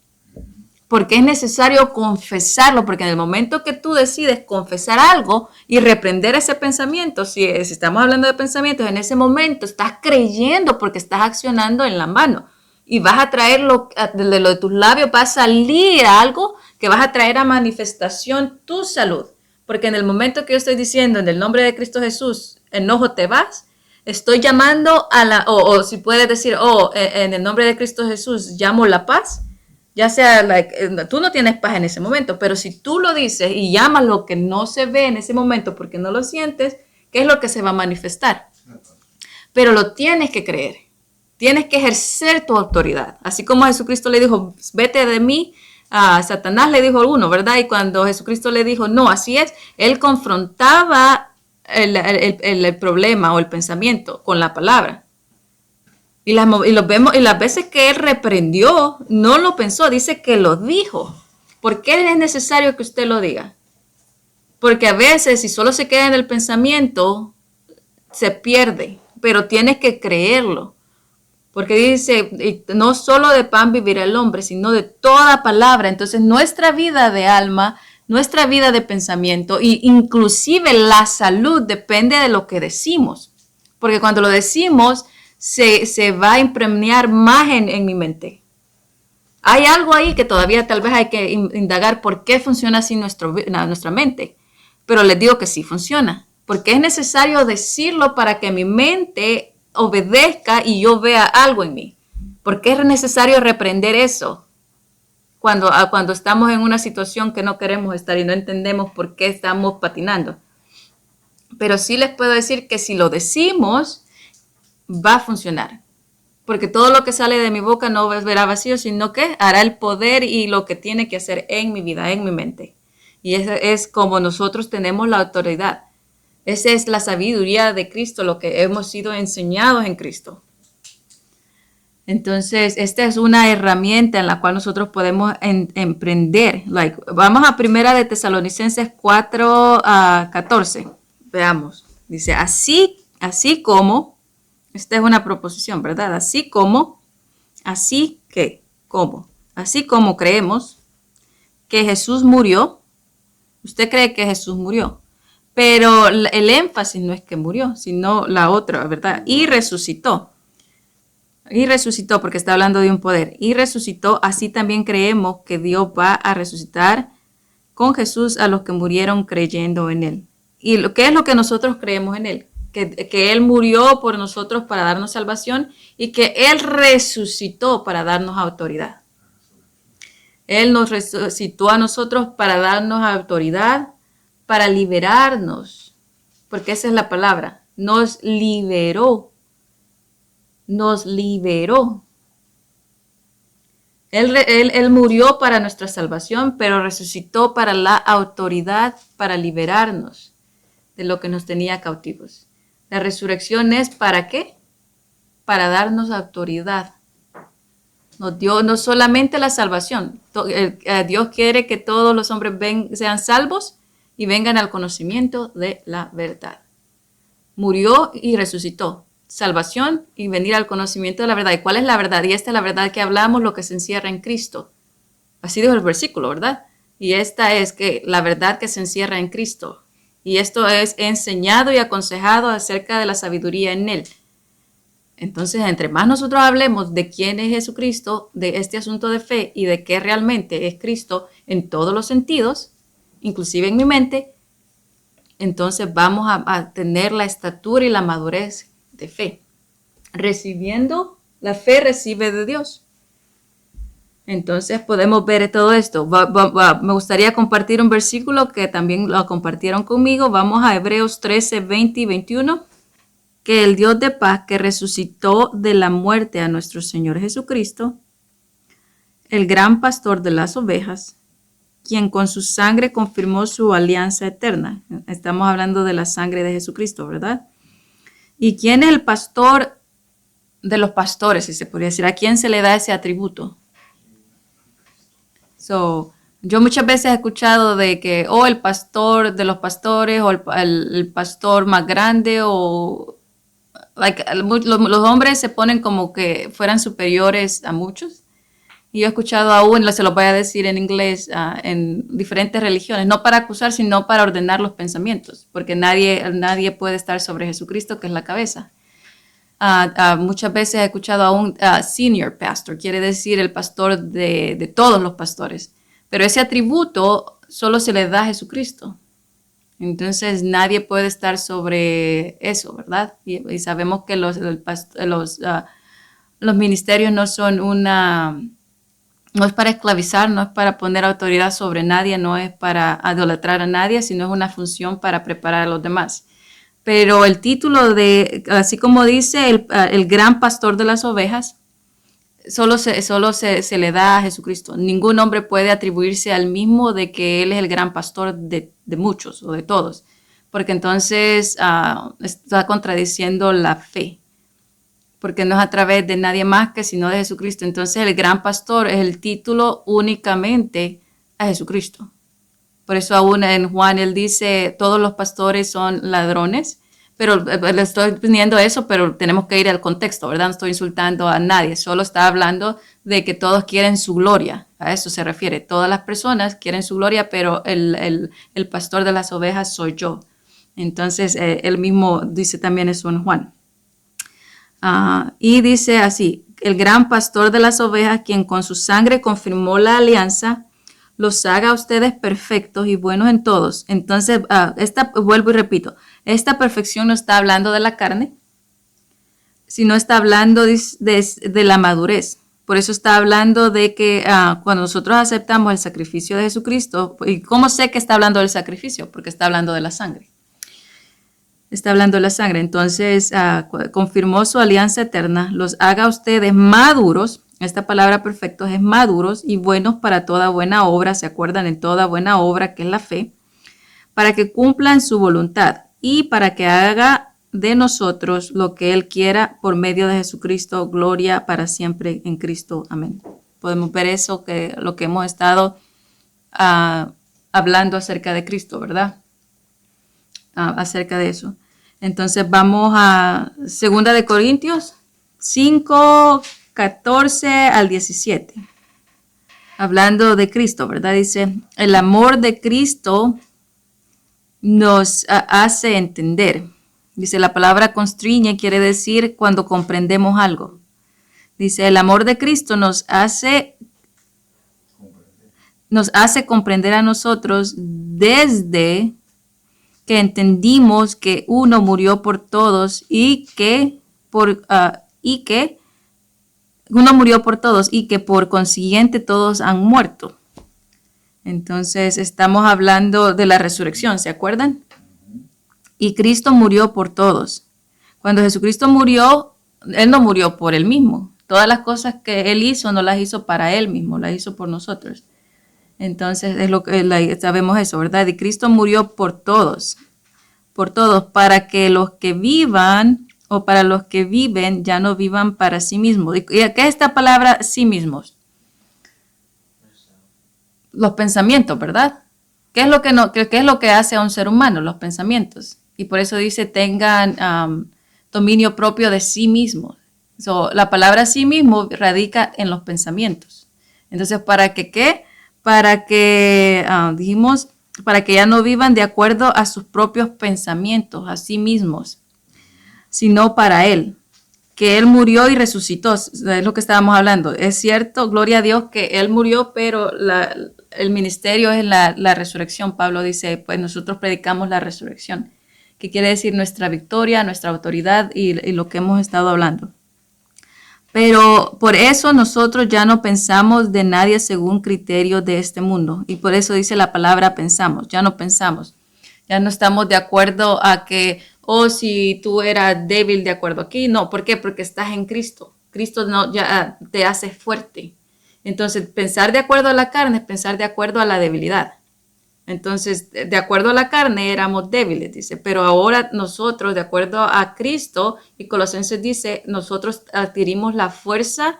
Porque es necesario confesarlo, porque en el momento que tú decides confesar algo y reprender ese pensamiento, si estamos hablando de pensamientos, en ese momento estás creyendo porque estás accionando en la mano y vas a traer lo de tus labios, va a salir algo que vas a traer a manifestación tu salud. Porque en el momento que yo estoy diciendo en el nombre de Cristo Jesús, enojo te vas, estoy llamando o si puedes decir, en el nombre de Cristo Jesús llamo la paz. Ya sea, tú no tienes paz en ese momento, pero si tú lo dices y llamas lo que no se ve en ese momento porque no lo sientes, ¿qué es lo que se va a manifestar? Pero lo tienes que creer. Tienes que ejercer tu autoridad. Así como Jesucristo le dijo, vete de mí, a Satanás le dijo uno, ¿verdad? Y cuando Jesucristo le dijo, no, así es, él confrontaba el problema o el pensamiento con la palabra. Y las veces que él reprendió, no lo pensó, dice que lo dijo. ¿Por qué es necesario que usted lo diga? Porque a veces, si solo se queda en el pensamiento, se pierde, pero tienes que creerlo. Porque dice, no solo de pan vivirá el hombre, sino de toda palabra. Entonces, nuestra vida de alma, nuestra vida de pensamiento, e inclusive la salud depende de lo que decimos. Porque cuando lo decimos, se va a impregnar más en mi mente. Hay algo ahí que todavía tal vez hay que indagar por qué funciona así nuestra mente. Pero les digo que sí funciona. Porque es necesario decirlo para que mi mente obedezca y yo vea algo en mí. ¿Por qué es necesario reprender eso? Cuando estamos en una situación que no queremos estar y no entendemos por qué estamos patinando. Pero sí les puedo decir que si lo decimos, va a funcionar. Porque todo lo que sale de mi boca no verá vacío, sino que hará el poder y lo que tiene que hacer en mi vida, en mi mente. Y esa es como nosotros tenemos la autoridad. Esa es la sabiduría de Cristo, lo que hemos sido enseñados en Cristo. Entonces, esta es una herramienta en la cual nosotros podemos emprender. Vamos a Primera de Tesalonicenses 4:14. Veamos. Dice, así como, esta es una proposición, ¿verdad? Así como creemos que Jesús murió. Usted cree que Jesús murió, pero el énfasis no es que murió, sino la otra, ¿verdad? Y resucitó, porque está hablando de un poder. Y resucitó, así también creemos que Dios va a resucitar con Jesús a los que murieron creyendo en Él. ¿Y qué es lo que nosotros creemos en Él? Que Él murió por nosotros para darnos salvación y que Él resucitó para darnos autoridad. Él nos resucitó a nosotros para darnos autoridad, para liberarnos, porque esa es la palabra. Nos liberó. Él murió para nuestra salvación, pero resucitó para la autoridad, para liberarnos de lo que nos tenía cautivos. La resurrección es ¿para qué? Para darnos autoridad. Nos dio no solamente la salvación. Dios quiere que todos los hombres sean salvos y vengan al conocimiento de la verdad. Murió y resucitó. Salvación y venir al conocimiento de la verdad. ¿Y cuál es la verdad? Y esta es la verdad que hablamos, lo que se encierra en Cristo. Así dijo el versículo, ¿verdad? Y esta es que la verdad que se encierra en Cristo. Y esto es enseñado y aconsejado acerca de la sabiduría en Él. Entonces, entre más nosotros hablemos de quién es Jesucristo, de este asunto de fe y de qué realmente es Cristo en todos los sentidos, inclusive en mi mente, entonces vamos a tener la estatura y la madurez de fe. Recibiendo, la fe recibe de Dios. Entonces podemos ver todo esto. Me gustaría compartir un versículo que también lo compartieron conmigo. Vamos a Hebreos 13, 20 y 21. Que el Dios de paz que resucitó de la muerte a nuestro Señor Jesucristo, el gran pastor de las ovejas, quien con su sangre confirmó su alianza eterna. Estamos hablando de la sangre de Jesucristo, ¿verdad? ¿Y quién es el pastor de los pastores, si se podría decir? ¿A quién se le da ese atributo? Yo muchas veces he escuchado de que, el pastor de los pastores, o el pastor más grande, o los hombres se ponen como que fueran superiores a muchos. Y yo he escuchado aún, se lo voy a decir en inglés, en diferentes religiones, no para acusar, sino para ordenar los pensamientos, porque nadie puede estar sobre Jesucristo, que es la cabeza. Muchas veces he escuchado aún senior pastor, quiere decir el pastor de todos los pastores, pero ese atributo solo se le da a Jesucristo. Entonces nadie puede estar sobre eso, ¿verdad? Y sabemos que los ministerios no son no es para esclavizar, no es para poner autoridad sobre nadie, no es para idolatrar a nadie, sino es una función para preparar a los demás. Pero el título así como dice el gran pastor de las ovejas, solo se le da a Jesucristo. Ningún hombre puede atribuirse al mismo de que Él es el gran pastor de muchos o de todos, porque entonces está contradiciendo la fe, porque no es a través de nadie más que sino de Jesucristo. Entonces el gran pastor es el título únicamente a Jesucristo. Por eso aún en Juan él dice, todos los pastores son ladrones, pero le estoy poniendo eso, pero tenemos que ir al contexto, ¿verdad? No estoy insultando a nadie, solo está hablando de que todos quieren su gloria. A eso se refiere. Todas las personas quieren su gloria, pero el pastor de las ovejas soy yo. Entonces él mismo dice también eso en Juan. Y dice así, el gran pastor de las ovejas, quien con su sangre confirmó la alianza, los haga a ustedes perfectos y buenos en todos. Entonces, vuelvo y repito, esta perfección no está hablando de la carne, sino está hablando de la madurez. Por eso está hablando de que cuando nosotros aceptamos el sacrificio de Jesucristo, ¿y cómo sé que está hablando del sacrificio? Porque está hablando de la sangre. Está hablando de la sangre. Entonces, confirmó su alianza eterna, los haga ustedes maduros. Esta palabra perfectos es maduros y buenos para toda buena obra. ¿Se acuerdan? En toda buena obra, que es la fe, para que cumplan su voluntad y para que haga de nosotros lo que Él quiera por medio de Jesucristo, gloria para siempre en Cristo. Amén. Podemos ver eso, que lo que hemos estado hablando acerca de Cristo, ¿verdad? Acerca de eso. Entonces vamos a 2 de Corintios 5, 14 al 17. Hablando de Cristo, ¿verdad? Dice, el amor de Cristo nos hace entender. Dice, la palabra constriñe quiere decir cuando comprendemos algo. Dice, el amor de Cristo nos hace comprender a nosotros desde que entendimos que uno murió por todos y que uno murió por todos y que por consiguiente todos han muerto. Entonces estamos hablando de la resurrección, ¿se acuerdan? Y Cristo murió por todos. Cuando Jesucristo murió, Él no murió por Él mismo. Todas las cosas que Él hizo no las hizo para Él mismo, las hizo por nosotros. Entonces es lo que sabemos eso, ¿verdad? Y Cristo murió por todos, para que los que vivan o para los que viven ya no vivan para sí mismos. ¿Y qué es esta palabra sí mismos? Los pensamientos, ¿verdad? ¿Qué es lo que hace a un ser humano? Los pensamientos. Y por eso dice, tengan dominio propio de sí mismos. La palabra sí mismo radica en los pensamientos. Entonces, ¿para que qué? Para que ya no vivan de acuerdo a sus propios pensamientos, a sí mismos, sino para Él, que Él murió y resucitó. Es lo que estábamos hablando. Es cierto, gloria a Dios que Él murió, pero el ministerio es la resurrección. Pablo dice, pues nosotros predicamos la resurrección, que quiere decir nuestra victoria, nuestra autoridad y lo que hemos estado hablando. Pero por eso nosotros ya no pensamos de nadie según criterios de este mundo. Y por eso dice la palabra pensamos, ya no pensamos. Ya no estamos de acuerdo a que, si tú eras débil de acuerdo aquí. No, ¿por qué? Porque estás en Cristo. Cristo ya te hace fuerte. Entonces, pensar de acuerdo a la carne es pensar de acuerdo a la debilidad. Entonces, de acuerdo a la carne éramos débiles, dice, pero ahora nosotros, de acuerdo a Cristo, y Colosenses dice, nosotros adquirimos la fuerza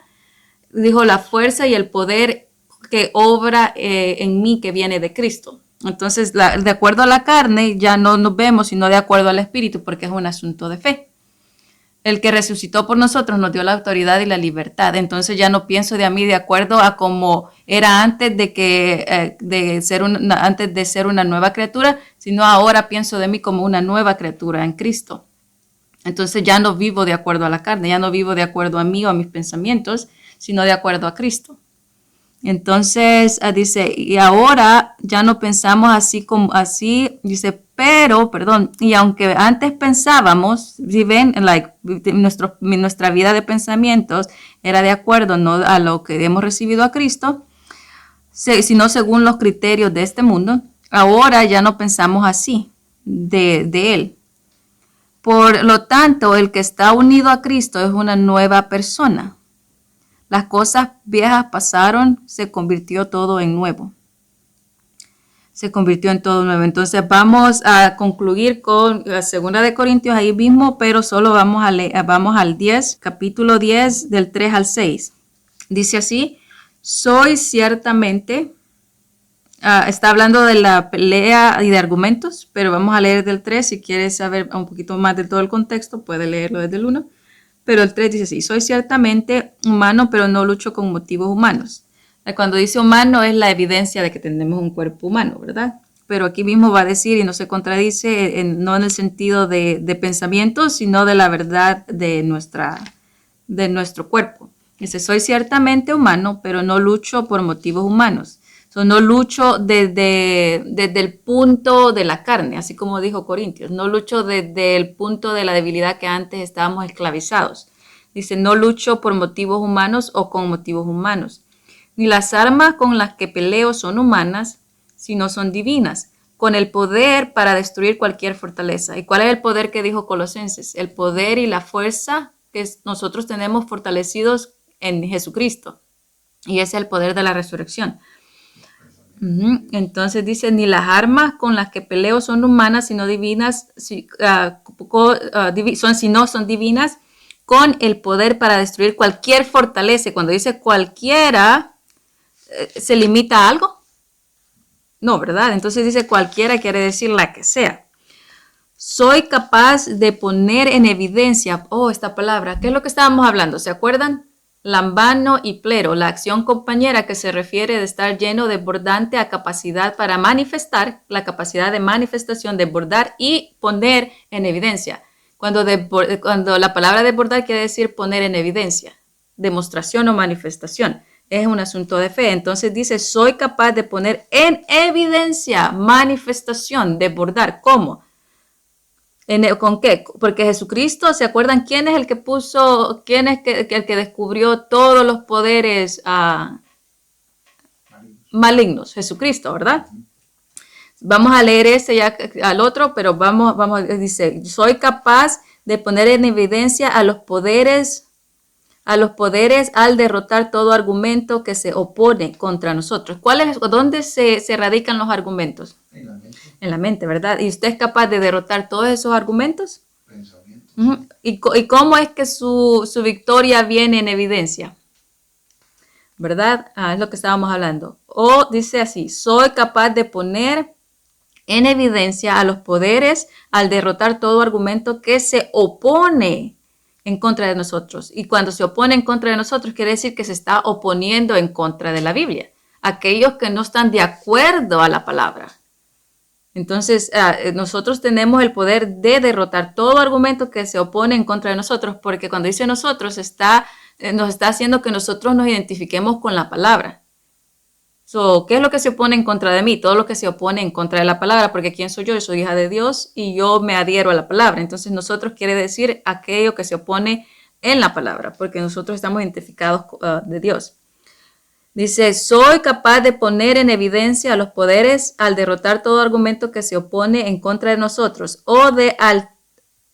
y el poder que obra en mí, que viene de Cristo. Entonces, de acuerdo a la carne, ya no nos vemos, sino de acuerdo al Espíritu, porque es un asunto de fe. El que resucitó por nosotros nos dio la autoridad y la libertad. Entonces ya no pienso de mí de acuerdo a cómo era antes antes de ser una nueva criatura, sino ahora pienso de mí como una nueva criatura en Cristo. Entonces ya no vivo de acuerdo a la carne, ya no vivo de acuerdo a mí o a mis pensamientos, sino de acuerdo a Cristo. Entonces dice, y ahora ya no pensamos así, dice, y aunque antes pensábamos, si ven, nuestra vida de pensamientos era de acuerdo no a lo que hemos recibido a Cristo, sino según los criterios de este mundo, ahora ya no pensamos así de Él. Por lo tanto, el que está unido a Cristo es una nueva persona. Las cosas viejas pasaron, se convirtió todo en nuevo. Se convirtió en todo nuevo. Entonces vamos a concluir con la 2 de Corintios ahí mismo, pero solo vamos al 10, capítulo 10 del 3 al 6. Dice así, soy ciertamente, está hablando de la pelea y de argumentos, pero vamos a leer del 3. Si quieres saber un poquito más de todo el contexto, puedes leerlo desde el 1. Pero el 3 dice así, soy ciertamente humano, pero no lucho con motivos humanos. Cuando dice humano es la evidencia de que tenemos un cuerpo humano, ¿verdad? Pero aquí mismo va a decir, y no se contradice, no en el sentido de pensamiento, sino de la verdad de nuestro cuerpo. Dice, soy ciertamente humano, pero no lucho por motivos humanos. No lucho desde el punto de la carne, así como dijo Corintios. No lucho desde el punto de la debilidad que antes estábamos esclavizados. Dice, no lucho por motivos humanos o con motivos humanos. Ni las armas con las que peleo son humanas, sino son divinas, con el poder para destruir cualquier fortaleza. ¿Y cuál es el poder que dijo Colosenses? El poder y la fuerza que nosotros tenemos fortalecidos en Jesucristo. Y ese es el poder de la resurrección. Entonces dice, ni las armas con las que peleo son humanas, sino divinas, son divinas, con el poder para destruir cualquier fortaleza. Cuando dice cualquiera, ¿se limita a algo? No, ¿verdad? Entonces dice cualquiera, quiere decir la que sea. Soy capaz de poner en evidencia, esta palabra, ¿qué es lo que estábamos hablando? ¿Se acuerdan? Lambano y plero, la acción compañera que se refiere de estar lleno, desbordante a capacidad para manifestar, la capacidad de manifestación, desbordar y poner en evidencia. Cuando la palabra desbordar quiere decir poner en evidencia, demostración o manifestación. Es un asunto de fe. Entonces dice, soy capaz de poner en evidencia, manifestación, desbordar. ¿Cómo? ¿Con qué? Porque Jesucristo, ¿se acuerdan quién es el que puso, quién es el que descubrió todos los poderes malignos? Jesucristo, ¿verdad? Vamos a leer ese ya al otro, pero vamos, dice, soy capaz de poner en evidencia a los poderes al derrotar todo argumento que se opone contra nosotros. ¿Dónde se radican los argumentos? En la mente. En la mente, ¿verdad? ¿Y usted es capaz de derrotar todos esos argumentos? Pensamiento. ¿Y cómo es que su victoria viene en evidencia? ¿Verdad? Es lo que estábamos hablando. O dice así, soy capaz de poner en evidencia a los poderes al derrotar todo argumento que se opone en contra de nosotros. Y cuando se opone en contra de nosotros, quiere decir que se está oponiendo en contra de la Biblia. Aquellos que no están de acuerdo a la palabra. Entonces, nosotros tenemos el poder de derrotar todo argumento que se opone en contra de nosotros, porque cuando dice nosotros, nos está haciendo que nosotros nos identifiquemos con la palabra. ¿Qué es lo que se opone en contra de mí? Todo lo que se opone en contra de la palabra, porque ¿quién soy yo? Yo soy hija de Dios y yo me adhiero a la palabra. Entonces nosotros quiere decir aquello que se opone en la palabra, porque nosotros estamos identificados de Dios. Dice, soy capaz de poner en evidencia a los poderes al derrotar todo argumento que se opone en contra de nosotros o de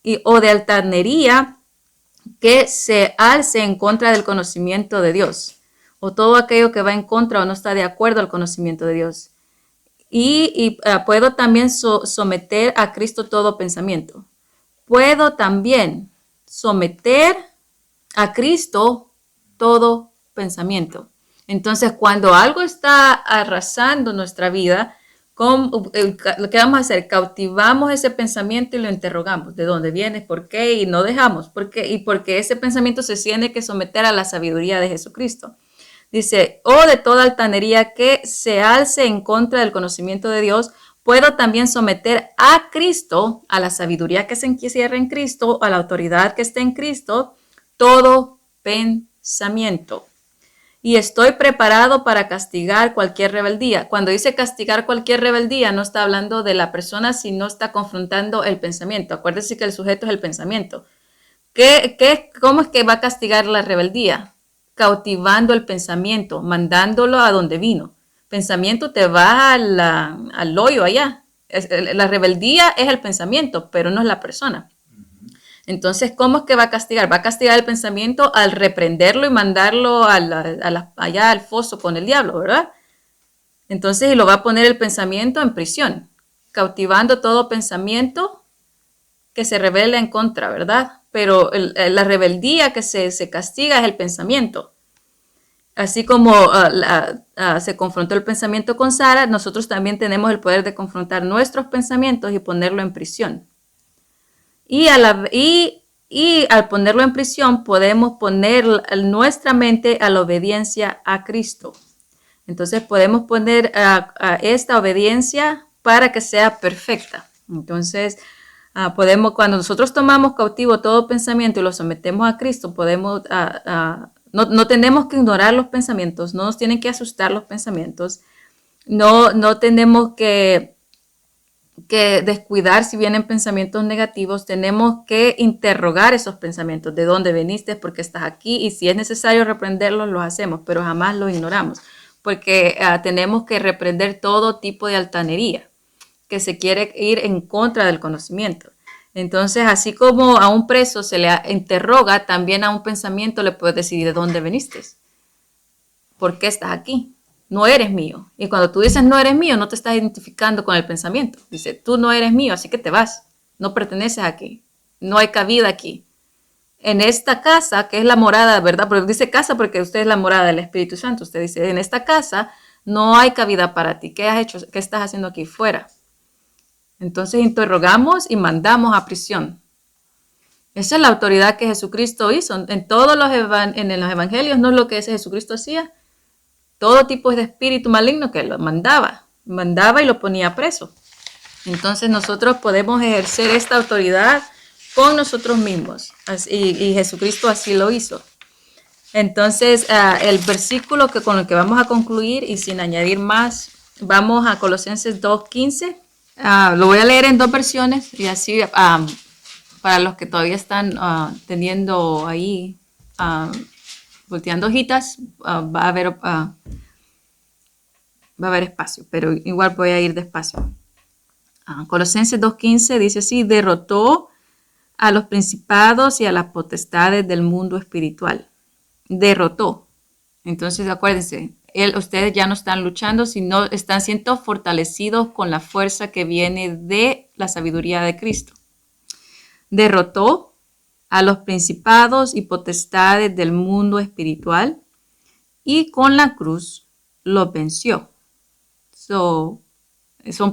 altanería que se alce en contra del conocimiento de Dios. O todo aquello que va en contra o no está de acuerdo al conocimiento de Dios. Y puedo también someter a Cristo todo pensamiento. Puedo también someter a Cristo todo pensamiento. Entonces, cuando algo está arrasando nuestra vida, lo que vamos a hacer, cautivamos ese pensamiento y lo interrogamos. ¿De dónde viene? ¿Por qué? Y no dejamos. ¿Por qué? Y porque ese pensamiento se tiene que someter a la sabiduría de Jesucristo. Dice, de toda altanería que se alce en contra del conocimiento de Dios, puedo también someter a Cristo, a la sabiduría que se encierra en Cristo, a la autoridad que está en Cristo, todo pensamiento. Y estoy preparado para castigar cualquier rebeldía. Cuando dice castigar cualquier rebeldía, no está hablando de la persona, sino está confrontando el pensamiento. Acuérdense que el sujeto es el pensamiento. ¿Cómo es que va a castigar la rebeldía? Cautivando el pensamiento, mandándolo a donde vino. Pensamiento te va al hoyo allá. La rebeldía es el pensamiento, pero no es la persona. Entonces, ¿cómo es que va a castigar? Va a castigar el pensamiento al reprenderlo y mandarlo allá al foso con el diablo, ¿verdad? Entonces, lo va a poner el pensamiento en prisión, cautivando todo pensamiento que se rebela en contra, ¿verdad? Pero la rebeldía que se castiga es el pensamiento. Así como se confrontó el pensamiento con Sara, nosotros también tenemos el poder de confrontar nuestros pensamientos y ponerlo en prisión. Y al ponerlo en prisión, podemos poner nuestra mente a la obediencia a Cristo. Entonces, podemos poner a esta obediencia para que sea perfecta. Entonces, cuando nosotros tomamos cautivo todo pensamiento y lo sometemos a Cristo, no tenemos que ignorar los pensamientos, no nos tienen que asustar los pensamientos. No tenemos que descuidar si vienen pensamientos negativos. Tenemos que interrogar esos pensamientos. ¿De dónde viniste? ¿Por qué estás aquí? Y si es necesario reprenderlos, los hacemos, pero jamás los ignoramos. Porque tenemos que reprender todo tipo de altanería que se quiere ir en contra del conocimiento. Entonces, así como a un preso se le interroga, también a un pensamiento le puedes decir de dónde viniste. ¿Por qué estás aquí? No eres mío. Y cuando tú dices no eres mío, no te estás identificando con el pensamiento. Dice, tú no eres mío, así que te vas. No perteneces aquí. No hay cabida aquí. En esta casa, que es la morada, ¿verdad? Pero dice casa porque usted es la morada del Espíritu Santo. Usted dice, en esta casa no hay cabida para ti. ¿Qué has hecho? ¿Qué estás haciendo aquí fuera? Entonces interrogamos y mandamos a prisión. Esa es la autoridad que Jesucristo hizo. En todos los evangelios, no es lo que Jesucristo hacía. Todo tipo de espíritu maligno que lo mandaba y lo ponía preso. Entonces nosotros podemos ejercer esta autoridad con nosotros mismos. Y Jesucristo así lo hizo. Entonces el versículo con el que vamos a concluir y sin añadir más, vamos a Colosenses 2:15. Lo voy a leer en dos versiones y así para los que todavía están teniendo ahí, volteando hojitas, va a haber espacio, pero igual voy a ir despacio. Colosenses 2:15 dice así: derrotó a los principados y a las potestades del mundo espiritual. Derrotó. Entonces acuérdense, ustedes ya no están luchando, sino están siendo fortalecidos con la fuerza que viene de la sabiduría de Cristo. Derrotó a los principados y potestades del mundo espiritual y con la cruz los venció. Son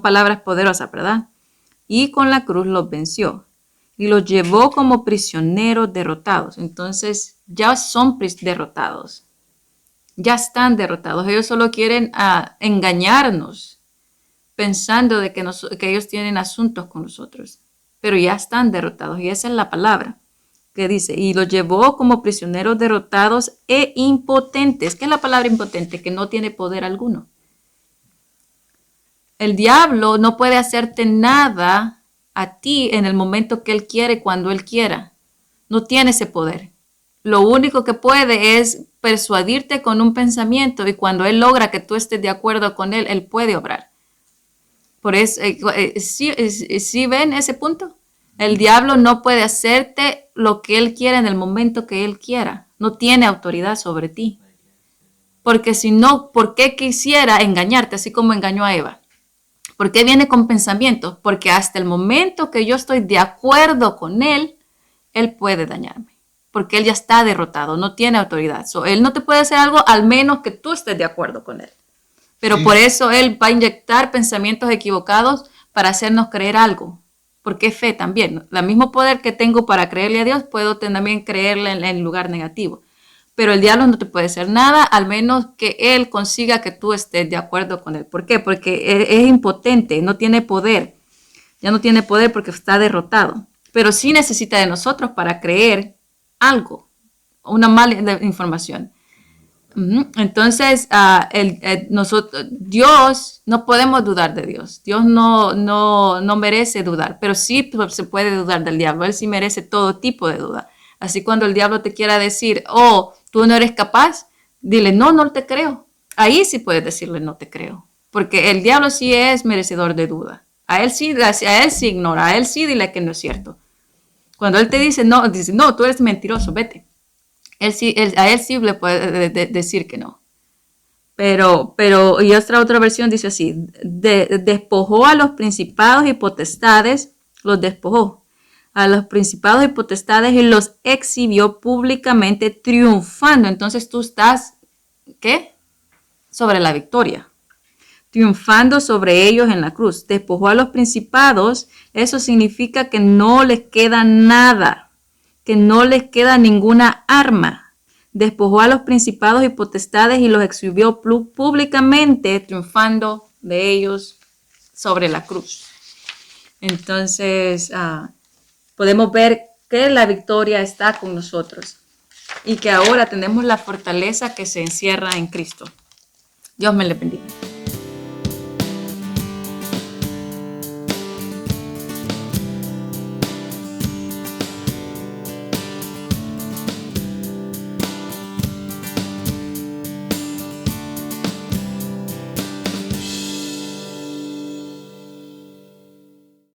palabras poderosas, ¿verdad? Y con la cruz los venció y los llevó como prisioneros derrotados. Entonces ya son derrotados. Ya están derrotados. Ellos solo quieren engañarnos pensando de que ellos tienen asuntos con nosotros. Pero ya están derrotados. Y esa es la palabra que dice. Y los llevó como prisioneros derrotados e impotentes. ¿Qué es la palabra impotente? Que no tiene poder alguno. El diablo no puede hacerte nada a ti en el momento que él quiere, cuando él quiera. No tiene ese poder. Lo único que puede es persuadirte con un pensamiento y cuando él logra que tú estés de acuerdo con él, él puede obrar. Por eso, ¿sí ven ese punto? El diablo no puede hacerte lo que él quiera en el momento que él quiera. No tiene autoridad sobre ti. Porque si no, ¿por qué quisiera engañarte así como engañó a Eva? ¿Por qué viene con pensamientos? Porque hasta el momento que yo estoy de acuerdo con él, él puede dañarme. Porque él ya está derrotado, no tiene autoridad. Él no te puede hacer algo al menos que tú estés de acuerdo con él. Pero sí, por eso él va a inyectar pensamientos equivocados para hacernos creer algo. Porque es fe también. El mismo poder que tengo para creerle a Dios, puedo también creerle en lugar negativo. Pero el diablo no te puede hacer nada al menos que él consiga que tú estés de acuerdo con él. ¿Por qué? Porque es impotente, no tiene poder. Ya no tiene poder porque está derrotado. Pero sí necesita de nosotros para creer algo, una mala información. Entonces, Dios, no podemos dudar de Dios. Dios no merece dudar, pero sí se puede dudar del diablo. Él sí merece todo tipo de duda. Así cuando el diablo te quiera decir, oh, tú no eres capaz, dile, no te creo. Ahí sí puedes decirle, no te creo. Porque el diablo sí es merecedor de duda. A él sí ignora, a él sí dile que no es cierto. Cuando él te dice, no, tú eres mentiroso, vete. A él sí le puede decir que no. Pero, y otra versión dice así, despojó a los principados y potestades, los despojó a los principados y potestades y los exhibió públicamente triunfando. Entonces tú estás, ¿qué? Sobre la victoria. Triunfando sobre ellos en la cruz. Despojó a los principados, eso significa que no les queda nada, que no les queda ninguna arma. Despojó a los principados y potestades y los exhibió públicamente, triunfando de ellos sobre la cruz. Entonces, podemos ver que la victoria está con nosotros y que ahora tenemos la fortaleza que se encierra en Cristo. Dios me le bendiga.